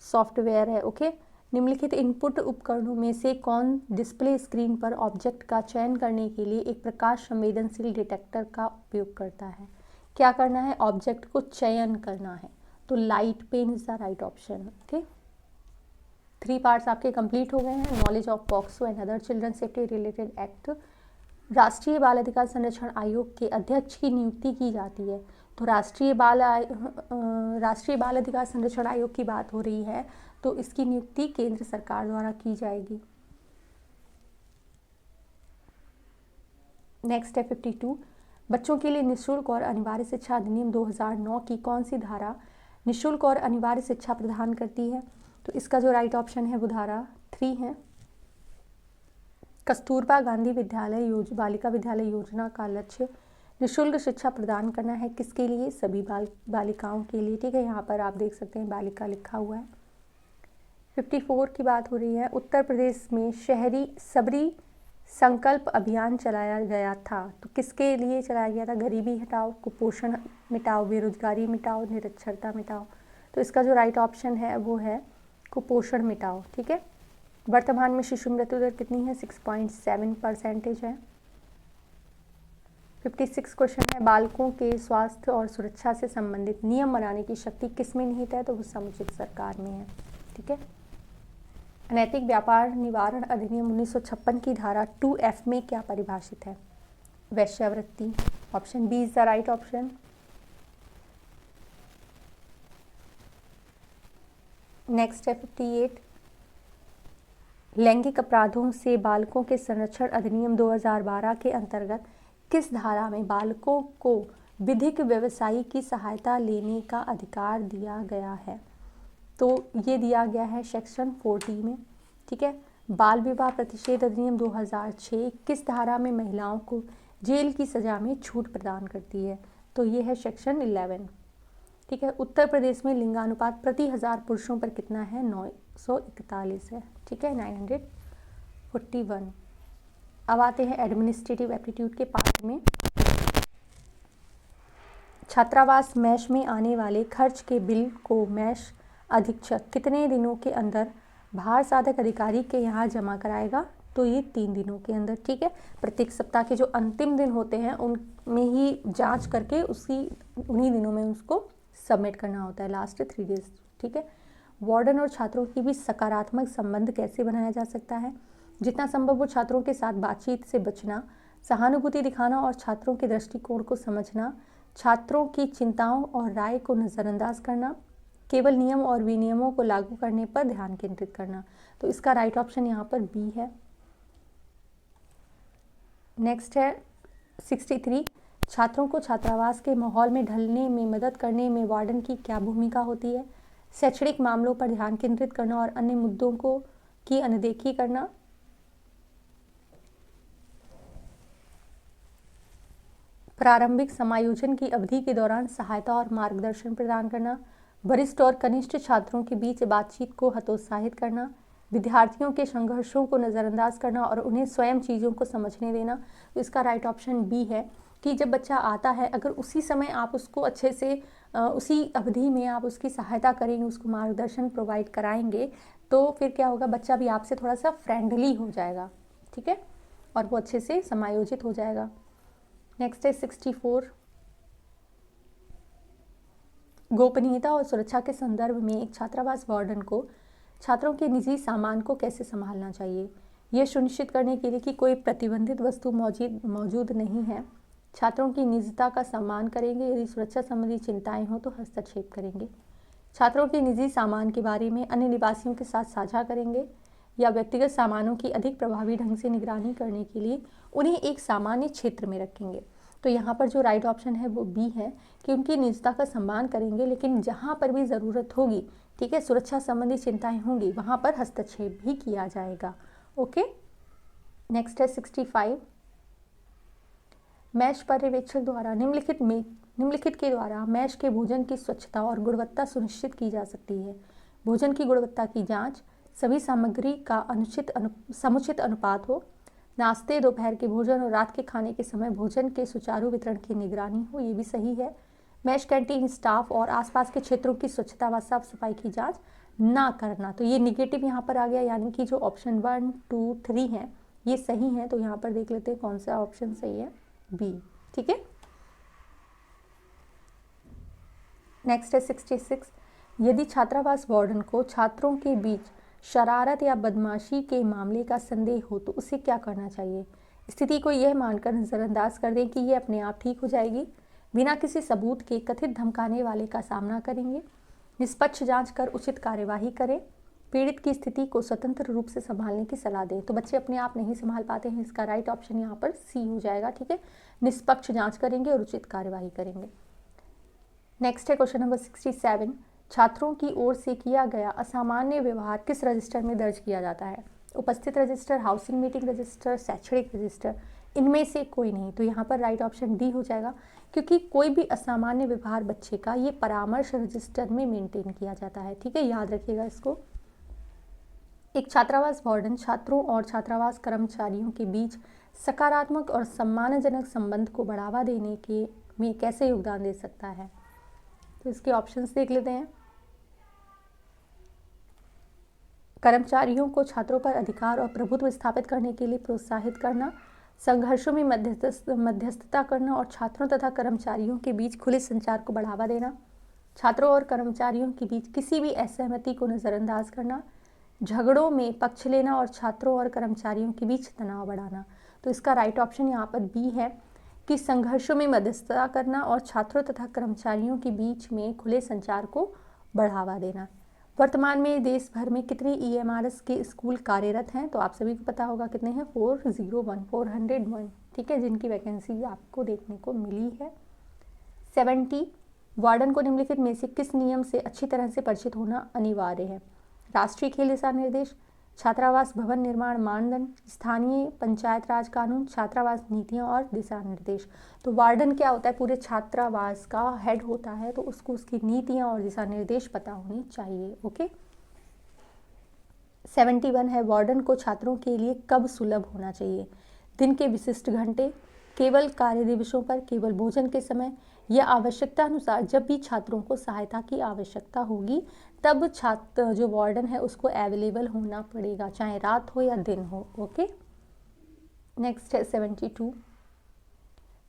सॉफ्टवेयर है। ओके। निम्नलिखित इनपुट उपकरणों में से कौन डिस्प्ले स्क्रीन पर ऑब्जेक्ट का चयन करने के लिए एक प्रकाश संवेदनशील डिटेक्टर का उपयोग करता है? क्या करना है? ऑब्जेक्ट को चयन करना है। तो light pen is the right option. Okay, 3 parts आपके कंप्लीट हो गए हैं। Knowledge of POCSO and other children safety related act. राष्ट्रीय बाल अधिकार संरक्षण आयोग के अध्यक्ष की नियुक्ति की जाती है। तो राष्ट्रीय बाल अधिकार संरक्षण आयोग की बात हो रही है, तो इसकी नियुक्ति केंद्र सरकार द्वारा की जाएगी। नेक्स्ट है 52, बच्चों के लिए निःशुल्क और अनिवार्य शिक्षा अधिनियम 2009 की कौन सी धारा निःशुल्क और अनिवार्य शिक्षा प्रदान करती है? तो इसका जो राइट ऑप्शन है वो धारा 3 है। कस्तूरबा गांधी विद्यालय बालिका विद्यालय योजना का लक्ष्य निःशुल्क शिक्षा प्रदान करना है। किसके लिए? सभी बालिकाओं के लिए। ठीक है, यहाँ पर आप देख सकते हैं बालिका लिखा हुआ है। 54 की बात हो रही है। उत्तर प्रदेश में शहरी सबरी संकल्प अभियान चलाया गया था, तो किसके लिए चलाया गया था? गरीबी हटाओ, कुपोषण मिटाओ, बेरोजगारी मिटाओ, निरक्षरता मिटाओ। तो इसका जो राइट ऑप्शन है वो है कुपोषण मिटाओ। ठीक है, वर्तमान में शिशु मृत्यु दर कितनी है? 6.7% है। 56 क्वेश्चन है, बालकों के स्वास्थ्य और सुरक्षा से संबंधित नियम बनाने की शक्ति किस में निहित है? तो वो समुचित सरकार में है। ठीक है, अनैतिक व्यापार निवारण अधिनियम 1956 की धारा 2F में क्या परिभाषित है? वेश्यावृत्ति। Option B is the right option. Next है 58, लैंगिक अपराधों से बालकों के संरक्षण अधिनियम 2012 के अंतर्गत किस धारा में बालकों को विधिक व्यवसायी की सहायता लेने का अधिकार दिया गया है? तो ये दिया गया है सेक्शन 40 में। ठीक है, बाल विवाह प्रतिषेध अधिनियम 2006 किस धारा में महिलाओं को जेल की सज़ा में छूट प्रदान करती है? तो ये है सेक्शन 11। ठीक है, उत्तर प्रदेश में लिंगानुपात प्रति 1000 पुरुषों पर कितना है? 941 है। ठीक है, 941। अब आते हैं एडमिनिस्ट्रेटिव एप्टीट्यूड के पार्ट में। छात्रावास मैश में आने वाले खर्च के बिल को मैश अधीक्षक कितने दिनों के अंदर भार साधक अधिकारी के यहाँ जमा कराएगा? तो ये 3 दिनों के अंदर। ठीक है, प्रत्येक सप्ताह के जो अंतिम दिन होते हैं उनमें ही जांच करके उन्हीं दिनों में उसको सबमिट करना होता है, लास्ट 3 डेज। ठीक है, वार्डन और छात्रों के बीच सकारात्मक संबंध कैसे बनाया जा सकता है? जितना संभव हो छात्रों के साथ बातचीत से बचना, सहानुभूति दिखाना और छात्रों के दृष्टिकोण को समझना, छात्रों की चिंताओं और राय को नज़रअंदाज करना, केवल नियम और विनियमों को लागू करने पर ध्यान केंद्रित करना। तो इसका राइट ऑप्शन यहाँ पर बी है। नेक्स्ट है 63, छात्रों को छात्रावास के माहौल में ढलने में मदद करने में वार्डन की क्या भूमिका होती है? शैक्षणिक मामलों पर ध्यान केंद्रित करना और अन्य मुद्दों की अनदेखी करना, प्रारंभिक समायोजन की अवधि के दौरान सहायता और मार्गदर्शन प्रदान करना, वरिष्ठ और कनिष्ठ छात्रों के बीच बातचीत को हतोत्साहित करना, विद्यार्थियों के संघर्षों को नज़रअंदाज करना और उन्हें स्वयं चीज़ों को समझने देना। तो इसका राइट ऑप्शन बी है कि जब बच्चा आता है अगर उसी समय आप उसको अच्छे से उसी अवधि में आप उसकी सहायता करेंगे, उसको मार्गदर्शन प्रोवाइड कराएंगे, तो फिर क्या होगा, बच्चा भी आपसे थोड़ा सा फ्रेंडली हो जाएगा। ठीक है, और वो अच्छे से समायोजित हो जाएगा। नेक्स्ट है 64, गोपनीयता और सुरक्षा के संदर्भ में एक छात्रावास वार्डन को छात्रों के निजी सामान को कैसे संभालना चाहिए? यह सुनिश्चित करने के लिए कि कोई प्रतिबंधित वस्तु मौजूद नहीं है, छात्रों की निजता का सम्मान करेंगे, यदि सुरक्षा संबंधी चिंताएं हो तो हस्तक्षेप करेंगे, छात्रों के निजी सामान के बारे में अन्य निवासियों के साथ साझा करेंगे, या व्यक्तिगत सामानों की अधिक प्रभावी ढंग से निगरानी करने के लिए उन्हें एक सामान्य क्षेत्र में रखेंगे। तो यहाँ पर जो राइट ऑप्शन है वो बी है कि उनकी निजता का सम्मान करेंगे, लेकिन जहाँ पर भी ज़रूरत होगी, ठीक है, सुरक्षा संबंधी चिंताएं होंगी, वहाँ पर हस्तक्षेप भी किया जाएगा। ओके, नेक्स्ट है 65, मैश पर्यवेक्षक द्वारा निम्नलिखित के द्वारा मैश के भोजन की स्वच्छता और गुणवत्ता सुनिश्चित की जा सकती है। भोजन की गुणवत्ता की जांच, सभी सामग्री का समुचित अनुपात हो, नाश्ते, दोपहर के भोजन और रात के खाने के समय भोजन के सुचारू वितरण की निगरानी हो, ये भी सही है। मैश कैंटीन स्टाफ और आसपास के क्षेत्रों की स्वच्छता व साफ सफाई की जांच ना करना, तो ये निगेटिव यहाँ पर आ गया, यानी कि जो ऑप्शन 1, 2, 3 है ये सही है। तो यहाँ पर देख लेते हैं कौन सा ऑप्शन सही है, बी। ठीक है, नेक्स्ट है 66, यदि छात्रावास वार्डन को छात्रों के बीच शरारत या बदमाशी के मामले का संदेह हो तो उसे क्या करना चाहिए? स्थिति को यह मानकर नज़रअंदाज कर दें कि ये अपने आप ठीक हो जाएगी, बिना किसी सबूत के कथित धमकाने वाले का सामना करेंगे, निष्पक्ष जांच कर उचित कार्यवाही करें, पीड़ित की स्थिति को स्वतंत्र रूप से संभालने की सलाह दें। तो बच्चे अपने आप नहीं संभाल पाते हैं, इसका राइट ऑप्शन यहाँ पर सी हो जाएगा। ठीक है, निष्पक्ष जांच करेंगे और उचित कार्यवाही करेंगे। नेक्स्ट है क्वेश्चन नंबर 67, छात्रों की ओर से किया गया असामान्य व्यवहार किस रजिस्टर में दर्ज किया जाता है? उपस्थित रजिस्टर, हाउसिंग मीटिंग रजिस्टर, शैक्षणिक रजिस्टर, इनमें से कोई नहीं। तो यहाँ पर राइट ऑप्शन डी हो जाएगा, क्योंकि कोई भी असामान्य व्यवहार बच्चे का ये परामर्श रजिस्टर में मेंटेन किया जाता है। ठीक है, याद रखिएगा इसको। एक छात्रावास वार्डन छात्रों और छात्रावास कर्मचारियों के बीच सकारात्मक और सम्मानजनक संबंध को बढ़ावा देने के में कैसे योगदान दे सकता है? तो इसके ऑप्शंस देख लेते हैं। कर्मचारियों को छात्रों पर अधिकार और प्रभुत्व स्थापित करने के लिए प्रोत्साहित करना, संघर्षों में मध्यस्थता करना और छात्रों तथा कर्मचारियों के बीच खुले संचार को बढ़ावा देना, छात्रों और कर्मचारियों के बीच किसी भी असहमति को नज़रअंदाज करना, झगड़ों में पक्ष लेना और छात्रों और कर्मचारियों के बीच तनाव बढ़ाना। तो इसका राइट ऑप्शन यहाँ पर बी है कि संघर्षों में मध्यस्थता करना और छात्रों तथा कर्मचारियों के बीच में खुले संचार को बढ़ावा देना। वर्तमान में देश भर में कितने EMRS के स्कूल कार्यरत हैं? तो आप सभी को पता होगा कितने हैं, 401। ठीक है, जिनकी वैकेंसी आपको देखने को मिली है। 70 वार्डन को निम्नलिखित में से किस नियम से अच्छी तरह से परिचित होना अनिवार्य है? राष्ट्रीय खेल दिशा निर्देश, छात्रावास भवन निर्माण मानदंड, स्थानीय पंचायत राज कानून, छात्रावास नीतियां और दिशा निर्देश। तो वार्डन क्या होता है? पूरे छात्रावास का हेड होता है, तो उसको उसकी नीतियां और दिशा निर्देश पता होनी चाहिए। ओके। 71 है, वार्डन को छात्रों के लिए कब सुलभ होना चाहिए? दिन के विशिष्ट घंटे, केवल कार्य दिवसों पर, केवल भोजन के समय, या आवश्यकता अनुसार जब भी छात्रों को सहायता की आवश्यकता होगी तब छात्र जो वार्डन है उसको अवेलेबल होना पड़ेगा, चाहे रात हो या दिन हो। ओके। नेक्स्ट है 72,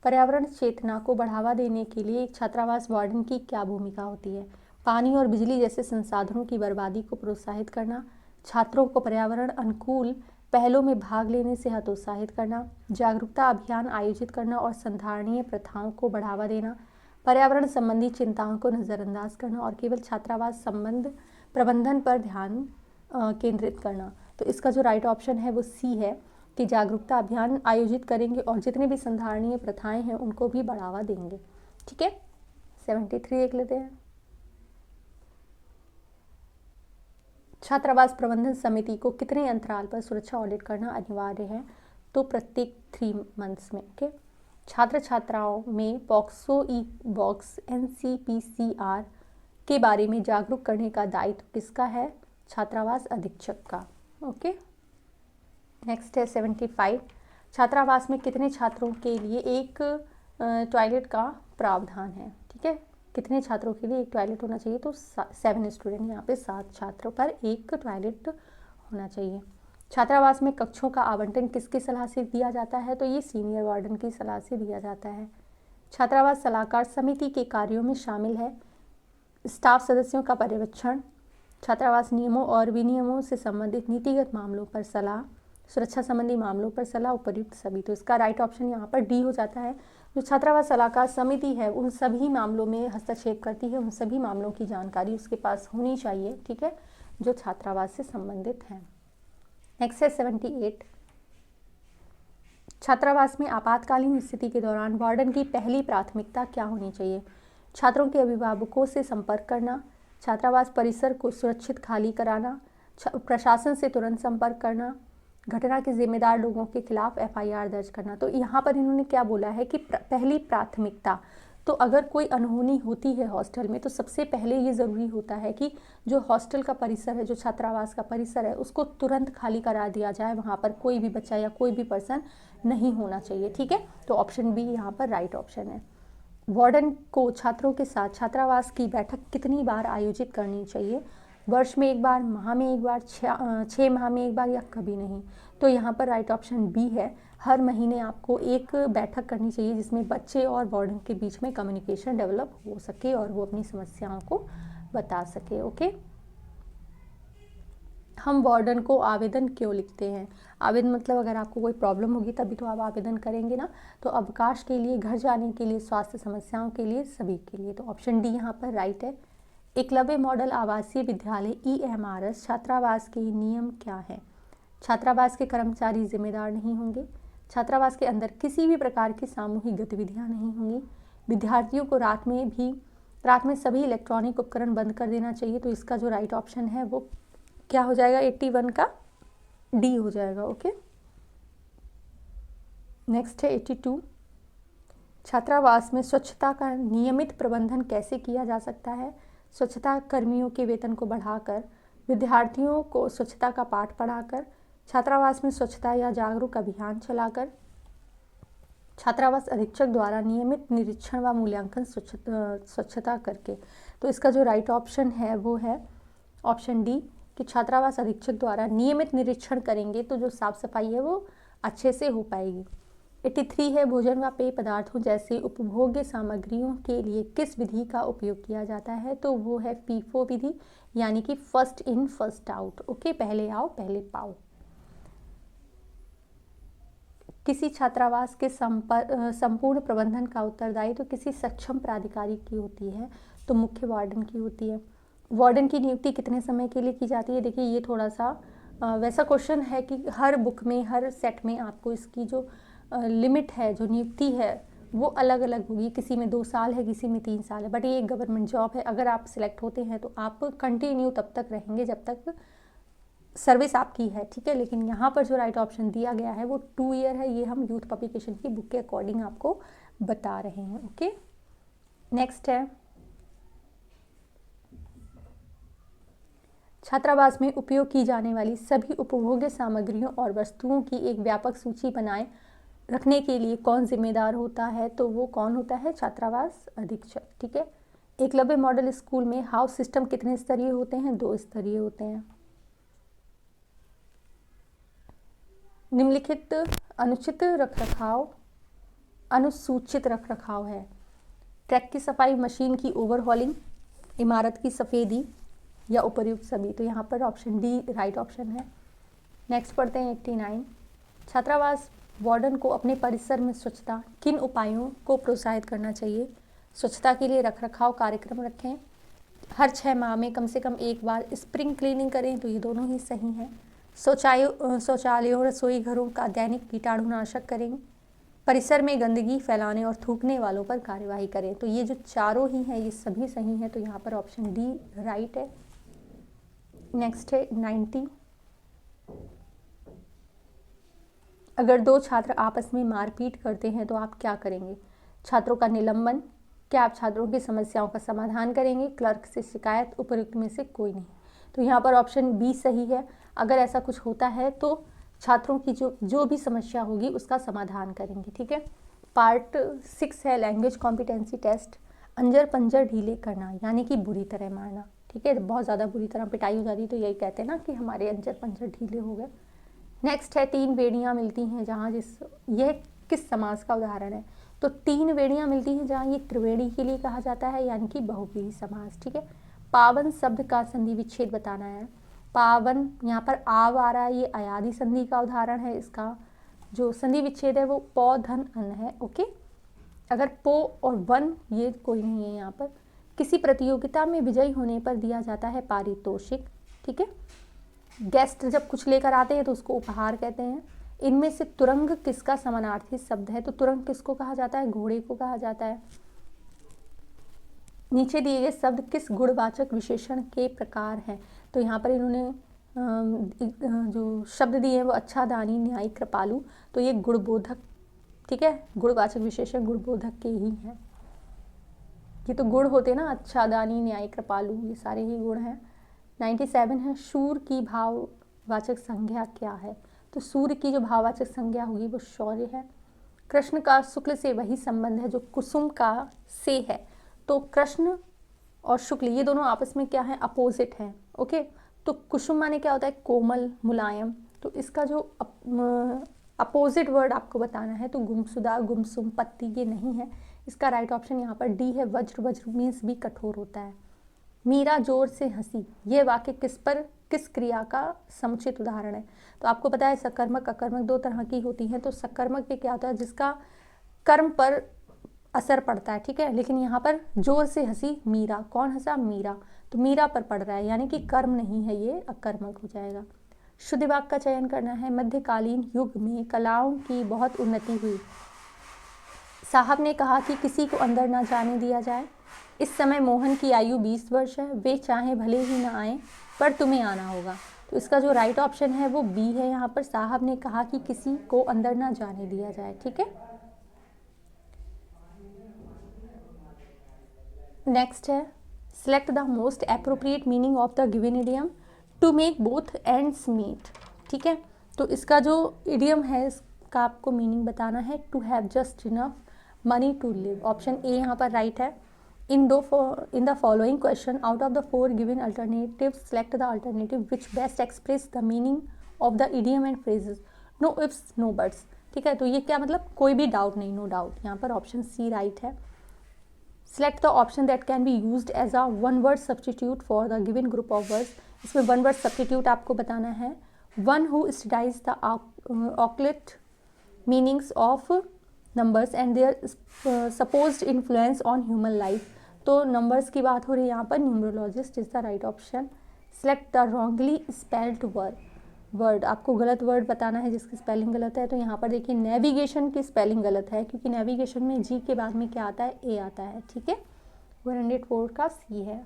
पर्यावरण चेतना को बढ़ावा देने के लिए एक छात्रावास वार्डन की क्या भूमिका होती है? पानी और बिजली जैसे संसाधनों की बर्बादी को प्रोत्साहित करना, छात्रों को पर्यावरण अनुकूल पहलों में भाग लेने से हतोत्साहित करना, जागरूकता अभियान आयोजित करना और संधारणीय प्रथाओं को बढ़ावा देना, पर्यावरण संबंधी चिंताओं को नज़रअंदाज करना और केवल छात्रावास संबंध प्रबंधन पर ध्यान केंद्रित करना। तो इसका जो राइट ऑप्शन है वो सी है कि जागरूकता अभियान आयोजित करेंगे और जितने भी संधारणीय प्रथाएं हैं उनको भी बढ़ावा देंगे। ठीक है, 73 देख लेते हैं। छात्रावास प्रबंधन समिति को कितने अंतराल पर सुरक्षा ऑडिट करना अनिवार्य है? तो प्रत्येक 3 मंथ्स में। ओके। छात्र छात्राओं में पॉक्सो ई बॉक्स NCPCR के बारे में जागरूक करने का दायित्व किसका है? छात्रावास अधीक्षक का। ओके। नेक्स्ट है 75, छात्रावास में कितने छात्रों के लिए एक टॉयलेट का प्रावधान है? ठीक है, कितने छात्रों के लिए एक टॉयलेट होना चाहिए? तो 7 स्टूडेंट, यहाँ पे 7 छात्रों पर एक टॉयलेट होना चाहिए। छात्रावास में कक्षों का आवंटन किसकी सलाह से दिया जाता है? तो ये सीनियर वार्डन की सलाह से दिया जाता है। छात्रावास सलाहकार समिति के कार्यों में शामिल है स्टाफ सदस्यों का पर्यवेक्षण, छात्रावास नियमों और विनियमों से संबंधित नीतिगत मामलों पर सलाह, सुरक्षा संबंधी मामलों पर सलाह, उपयुक्त सभी। तो इसका राइट ऑप्शन यहाँ पर डी हो जाता है। जो छात्रावास सलाहकार समिति है उन सभी मामलों में हस्तक्षेप करती है, उन सभी मामलों की जानकारी उसके पास होनी चाहिए। ठीक है, जो छात्रावास से संबंधित हैं। नेक्स्ट है 78, छात्रावास में आपातकालीन स्थिति के दौरान वार्डन की पहली प्राथमिकता क्या होनी चाहिए? छात्रों के अभिभावकों से संपर्क करना, छात्रावास परिसर को सुरक्षित खाली कराना, प्रशासन से तुरंत संपर्क करना, घटना के जिम्मेदार लोगों के खिलाफ FIR दर्ज करना। तो यहाँ पर इन्होंने क्या बोला है कि पहली प्राथमिकता, तो अगर कोई अनहोनी होती है हॉस्टल में तो सबसे पहले ये ज़रूरी होता है कि जो हॉस्टल का परिसर है, जो छात्रावास का परिसर है, उसको तुरंत खाली करा दिया जाए। वहाँ पर कोई भी बच्चा या कोई भी पर्सन नहीं होना चाहिए। ठीक है, तो ऑप्शन बी यहाँ पर राइट ऑप्शन है। वार्डन को छात्रों के साथ छात्रावास की बैठक कितनी बार आयोजित करनी चाहिए? वर्ष में 1 बार, माह में 1 बार, 6 माह में 1 बार या कभी नहीं? तो यहाँ पर राइट ऑप्शन बी है, हर महीने आपको एक बैठक करनी चाहिए जिसमें बच्चे और वार्डन के बीच में कम्युनिकेशन डेवलप हो सके और वो अपनी समस्याओं को बता सके। ओके। हम वार्डन को आवेदन क्यों लिखते हैं? आवेदन मतलब अगर आपको कोई प्रॉब्लम होगी तभी तो आप आवेदन करेंगे ना। तो अवकाश के लिए, घर जाने के लिए, स्वास्थ्य समस्याओं के लिए, सभी के लिए। तो ऑप्शन डी यहाँ पर राइट है। एकलव्य मॉडल आवासीय विद्यालय EMRS छात्रावास के नियम क्या है? छात्रावास के कर्मचारी जिम्मेदार नहीं होंगे, छात्रावास के अंदर किसी भी प्रकार की सामूहिक गतिविधियां नहीं होंगी, विद्यार्थियों को रात में सभी इलेक्ट्रॉनिक उपकरण बंद कर देना चाहिए। तो इसका जो राइट ऑप्शन है वो क्या हो जाएगा, 81 का डी हो जाएगा। ओके, नेक्स्ट है 82। छात्रावास में स्वच्छता का नियमित प्रबंधन कैसे किया जा सकता है? स्वच्छता कर्मियों के वेतन को बढ़ाकर, विद्यार्थियों को स्वच्छता का पाठ पढ़ाकर, छात्रावास में स्वच्छता या जागरूक अभियान चलाकर, छात्रावास अधीक्षक द्वारा नियमित निरीक्षण व मूल्यांकन स्वच्छता करके। तो इसका जो राइट ऑप्शन है वो है ऑप्शन डी कि छात्रावास अधीक्षक द्वारा नियमित निरीक्षण करेंगे तो जो साफ सफाई है वो अच्छे से हो पाएगी। 83 है भोजन व पेय पदार्थों जैसे उपभोग्य सामग्रियों के लिए किस विधि का उपयोग किया जाता है? तो वो है फीफो विधि, यानी कि first in first out. Okay, पहले आओ पहले पाओ। किसी छात्रावास के संपूर्ण प्रबंधन का उत्तरदायित्व तो किसी सक्षम प्राधिकारी की होती है? तो मुख्य वार्डन की होती है। वार्डन की नियुक्ति कितने समय के लिए की जाती है? देखिए ये थोड़ा सा वैसा क्वेश्चन है कि हर बुक में, हर सेट में आपको इसकी जो लिमिट है, जो नियुक्ति है वो अलग अलग होगी। किसी में 2 साल है, किसी में 3 साल है, बट ये एक गवर्नमेंट जॉब है। अगर आप सिलेक्ट होते हैं तो आप कंटिन्यू तब तक रहेंगे जब तक सर्विस आपकी है, ठीक है। लेकिन यहाँ पर जो राइट ऑप्शन दिया गया है वो 2 ईयर है। ये हम यूथ पब्लिकेशन की बुक के अकॉर्डिंग आपको बता रहे हैं। ओके, नेक्स्ट है छात्रावास में उपयोग की जाने वाली सभी उपभोग्य सामग्रियों और वस्तुओं की एक व्यापक सूची बनाए रखने के लिए कौन जिम्मेदार होता है? तो वो कौन होता है? छात्रावास अधीक्षक, ठीक है। एकलव्य मॉडल स्कूल में हाउस सिस्टम कितने स्तरीय होते हैं? 2 स्तरीय होते हैं। निम्नलिखित अनुचित रखरखाव अनुसूचित रखरखाव है। ट्रैक की सफाई, मशीन की ओवरहॉलिंग, इमारत की सफेदी या उपर्युक्त सभी। तो यहाँ पर ऑप्शन डी राइट ऑप्शन है। नेक्स्ट पढ़ते हैं 89। छात्रावास वार्डन को अपने परिसर में स्वच्छता किन उपायों को प्रोत्साहित करना चाहिए? स्वच्छता के लिए रखरखाव कार्यक्रम रखें, हर 6 माह में कम से कम 1 बार स्प्रिंग क्लीनिंग करें। तो ये दोनों ही सही हैं। शौचालयों, रसोई घरों का दैनिक कीटाणुनाशक करें, परिसर में गंदगी फैलाने और थूकने वालों पर कार्यवाही करें। तो ये जो चारों ही हैं ये सभी सही हैं। तो यहाँ पर ऑप्शन डी राइट है। नेक्स्ट है 90। अगर 2 छात्र आपस में मारपीट करते हैं तो आप क्या करेंगे? छात्रों का निलंबन, क्या आप छात्रों की समस्याओं का समाधान करेंगे, क्लर्क से शिकायत, उपयुक्त में से कोई नहीं। तो यहाँ पर ऑप्शन बी सही है। अगर ऐसा कुछ होता है तो छात्रों की जो भी समस्या होगी उसका समाधान करेंगे, ठीक है। पार्ट 6 है लैंग्वेज कॉम्पिटेंसी टेस्ट। अंजर पंजर ढीले करना यानी कि बुरी तरह मारना, ठीक है। बहुत ज़्यादा बुरी तरह पिटाई हो जाती है तो यही कहते हैं ना कि हमारे अंजर पंजर ढीले हो गए। नेक्स्ट है 3 बेड़ियाँ मिलती हैं जहाँ यह किस समास का उदाहरण है? तो 3 बेड़ियाँ मिलती हैं जहाँ ये त्रिवेणी के लिए कहा जाता है, यानी कि बहुव्रीहि समास, ठीक है। पावन शब्द का संधि विच्छेद बताना है। पावन यहाँ पर आव आ रहा है, ये अयादि संधि का उदाहरण है। इसका जो संधि विच्छेद है वो पौ धन अन है। ओके, अगर पो और वन ये कोई नहीं है यहाँ पर। किसी प्रतियोगिता में विजयी होने पर दिया जाता है पारितोषिक, ठीक है। गेस्ट जब कुछ लेकर आते हैं तो उसको उपहार कहते हैं। इनमें से तुरंग किसका समानार्थी शब्द है? तो तुरंग किसको कहा जाता है? घोड़े को कहा जाता है। नीचे दिए गए शब्द किस गुणवाचक विशेषण के प्रकार हैं? तो यहाँ पर इन्होंने जो शब्द दिए हैं वो अच्छा, दानी, न्यायी, कृपालु। तो ये गुणबोधक, ठीक है, गुणवाचक विशेषण गुणबोधक के ही हैं। ये तो गुण होते ना, अच्छा, दानी, न्यायी, कृपालु, ये सारे ही गुण हैं। 97 है शूर की भाववाचक संज्ञा क्या है? तो सूर्य की जो भाववाचक संज्ञा होगी वो शौर्य है। कृष्ण का शुक्ल से वही संबंध है जो कुसुम का से है। तो कृष्ण और शुक्ल ये दोनों आपस में क्या है? अपोजिट हैं। ओके, तो कुसुम माने क्या होता है? कोमल, मुलायम। तो इसका जो अपोजिट वर्ड आपको बताना है तो गुमसुदा, गुमसुम, पत्ती ये नहीं है। इसका राइट ऑप्शन यहाँ पर डी है वज्र। वज्र मीन्स भी कठोर होता है। मीरा जोर से हंसी, ये वाक्य किस क्रिया का समुचित उदाहरण है? तो आपको पता है सकर्मक अकर्मक 2 तरह की होती हैं। तो सकर्मक ये क्या होता है? जिसका कर्म पर असर पड़ता है, ठीक है। लेकिन यहाँ पर जोर से हंसी मीरा, कौन हंसा? मीरा। तो मीरा पर पड़ रहा है यानी कि कर्म नहीं है, ये अकर्मक हो जाएगा। शुद्ध वाक्य का चयन करना है। मध्यकालीन युग में कलाओं की बहुत उन्नति हुई, साहब ने कहा कि किसी को अंदर ना जाने दिया जाए। इस समय मोहन की आयु 20 वर्ष है, वे चाहें भले ही ना आए पर तुम्हें आना होगा। तो इसका जो राइट ऑप्शन है वो बी है। यहाँ पर साहब ने कहा कि किसी को अंदर ना जाने दिया जाए। ठीक है, नेक्स्ट है select the most appropriate meaning of the given idiom to make both ends meet. ठीक है, तो इसका जो इडियम है इसका आपको मीनिंग बताना है, to have just enough money to live. Option A यहाँ पर राइट है। In the following question, out of the 4 given alternatives, select the alternative which best express the meaning of the idiom and phrases. No ifs, no buts. ठीक है, तो ये क्या मतलब, कोई भी डाउट नहीं, नो डाउट। यहाँ पर ऑप्शन सी राइट है। Select the option that can be used as a one word substitute for the given group of words. इसमें one word substitute आपको बताना है। One who studies the occult meanings of numbers and their supposed influence on human life. तो numbers की बात हो रही है यहाँ पर, numerologist is the right option. Select the wrongly spelled word, आपको गलत वर्ड बताना है जिसकी स्पेलिंग गलत है। तो यहाँ पर देखिए नेविगेशन की स्पेलिंग गलत है, क्योंकि नेविगेशन में जी के बाद में क्या आता है, ए आता है। ठीक है, 104 का सी है।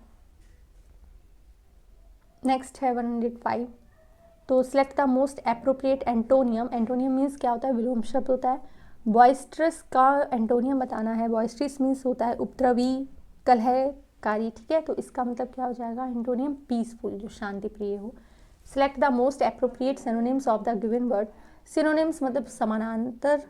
नेक्स्ट है 105। तो select the most appropriate antonym. Antonym means क्या होता है, विलोम शब्द होता है। बॉइस्ट्रस का एंटोनियम बताना है। बॉइस्ट्रस मीन्स होता है उपद्रवी, कलहकारी। ठीक है, तो इसका मतलब क्या हो जाएगा एंटोनियम, पीसफुल, जो शांति प्रिय हो। Select the most appropriate synonyms of the given word. Synonyms मतलब समानांतर,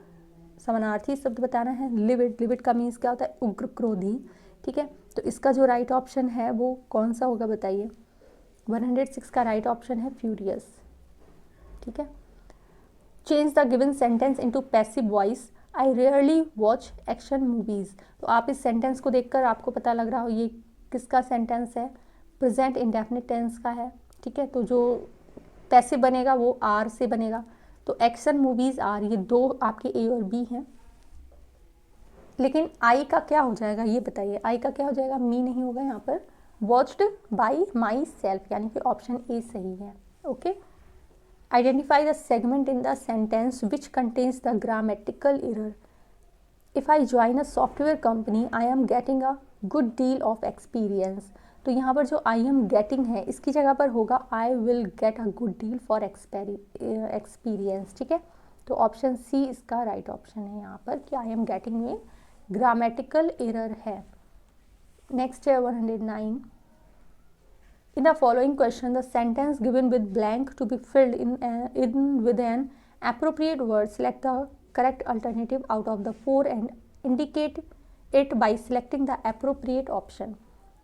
समानार्थी शब्द बताना है। लिविड, लिविड का मीन्स क्या होता है, उग्र, क्रोधी। ठीक है, तो इसका जो राइट ऑप्शन है वो कौन सा होगा बताइए। 106 का राइट ऑप्शन है फ्यूरियस। ठीक है, change the given sentence into passive voice. I rarely watch action movies. तो आप इस सेंटेंस को देखकर आपको पता लग रहा हो ये किसका सेंटेंस है, प्रेजेंट इंडेफिनिट टेंस का है। ठीक है, तो जो पैसिव बनेगा वो आर से बनेगा। तो एक्शन मूवीज़ आर, ये दो आपके ए और बी हैं। लेकिन आई का क्या हो जाएगा ये बताइए, आई का क्या हो जाएगा, मी नहीं होगा यहाँ पर। वॉच्ड बाई माई सेल्फ, यानी कि ऑप्शन ए सही है। Okay, identify the segment in the sentence which contains the grammatical error. If I join a software company, I am getting a good deal of experience. तो यहाँ पर जो I am getting है इसकी जगह पर होगा I will get a good deal for experience. ठीक है, तो ऑप्शन सी इसका राइट ऑप्शन है यहाँ पर कि I am getting में ग्रामेटिकल एरर है। नेक्स्ट है 109। In the following question, the sentence given with blank to be filled in with an appropriate word. Select the correct alternative out of the 4 and indicate it by selecting the appropriate option.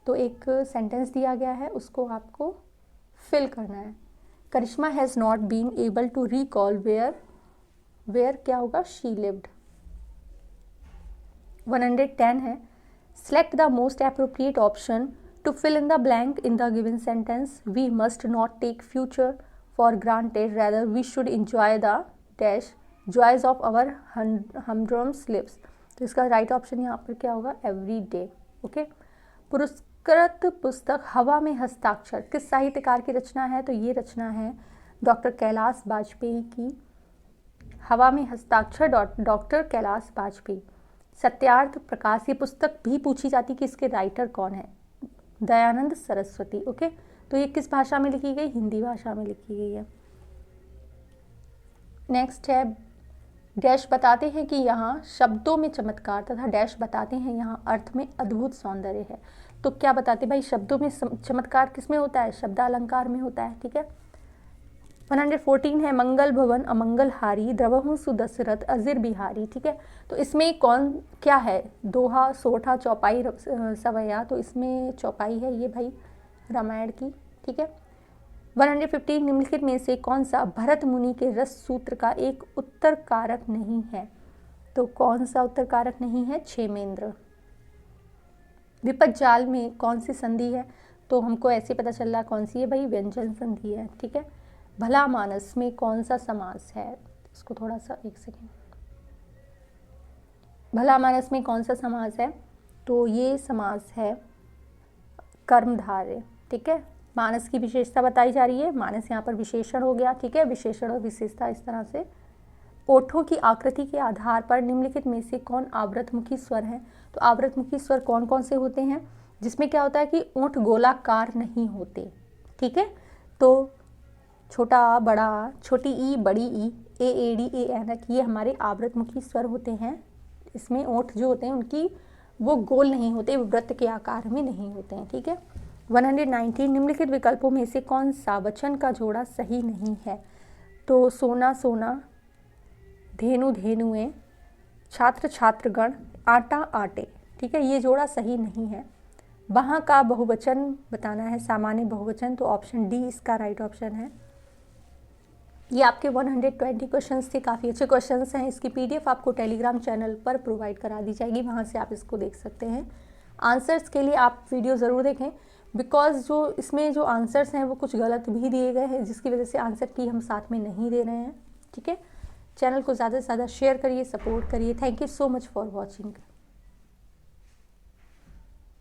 तो एक sentence दिया गया है, उसको आपको fill करना है। Karishma has not been able to recall where क्या होगा, शी लिव्ड। 110 है। Select the most appropriate option to fill in the blank in the given sentence. We must not take future for granted, rather we should enjoy the dash joys of our humdrum lives. तो इसका right option यहाँ पर क्या होगा, every day. Okay, पुरस्कृत पुस्तक हवा में हस्ताक्षर किस साहित्यकार की रचना है, तो ये रचना है डॉक्टर कैलाश वाजपेयी की। हवा में हस्ताक्षर डॉक्टर कैलाश वाजपेयी। सत्यार्थ प्रकाश, ये पुस्तक भी पूछी जाती कि इसके राइटर कौन है, दयानंद सरस्वती। ओके, तो ये किस भाषा में लिखी गई, हिंदी भाषा में लिखी गई है। नेक्स्ट है डैश बताते हैं कि यहाँ शब्दों में चमत्कार तथा डैश बताते हैं यहाँ अर्थ में अद्भुत सौंदर्य है। तो क्या बताते भाई, शब्दों में चमत्कार किस में होता है, शब्दालंकार में होता है। ठीक है, 114 है मंगल भवन अमंगल हारी द्रवहु सुदशरथ अजिर बिहारी। ठीक है, तो इसमें कौन क्या है, दोहा, सोठा, चौपाई, सवैया। तो इसमें चौपाई है ये भाई रामायण की। ठीक है, 115 निम्नलिखित में से कौन सा भरत मुनि के रस सूत्र का एक उत्तर कारक नहीं है, तो कौन सा उत्तर कारक नहीं है, क्षेमेंद्र। विपद जाल में कौन सी संधि है, तो हमको ऐसे पता चल रहा कौन सी है भाई, व्यंजन संधि है। ठीक है, भला मानस में कौन सा समास है, इसको थोड़ा सा एक सेकेंड, भला मानस में कौन सा समास है, तो ये समास है कर्मधारय। ठीक है, मानस की विशेषता बताई जा रही है, मानस यहाँ पर विशेषण हो गया। ठीक है, विशेषण और विशेषता इस तरह से ओठों की आकृति के आधार पर निम्नलिखित में से कौन आवृतमुखी स्वर है? तो आवृतमुखी स्वर कौन कौन से होते हैं? जिसमें क्या होता है कि ओठ गोलाकार नहीं होते, ठीक है। तो छोटा आ, बड़ा आ, छोटी ई, बड़ी ई, ए एड़ी, ए ऐनक, ये हमारे आवृतमुखी स्वर होते हैं। इसमें ओठ जो होते हैं उनकी वो गोल नहीं होते, वृत्त के आकार में नहीं होते हैं, ठीक है। 119 निम्नलिखित विकल्पों में से कौन सा वचन का जोड़ा सही नहीं है? तो सोना सोना, धेनु धेनुएं, छात्र छात्रगण, आटा आटे, ठीक है, ये जोड़ा सही नहीं है। वहाँ का बहुवचन बताना है, सामान्य बहुवचन, तो ऑप्शन डी इसका राइट ऑप्शन है। ये आपके 120 क्वेश्चंस थे, काफ़ी अच्छे क्वेश्चंस हैं। इसकी पीडीएफ आपको टेलीग्राम चैनल पर प्रोवाइड करा दी जाएगी, वहाँ से आप इसको देख सकते हैं। आंसर्स के लिए आप वीडियो ज़रूर देखें, बिकॉज जो इसमें जो आंसर्स हैं वो कुछ गलत भी दिए गए हैं, जिसकी वजह से आंसर की हम साथ में नहीं दे रहे हैं, ठीक है। चैनल को ज़्यादा से ज़्यादा शेयर करिए, सपोर्ट करिए। Thank you so much for watching.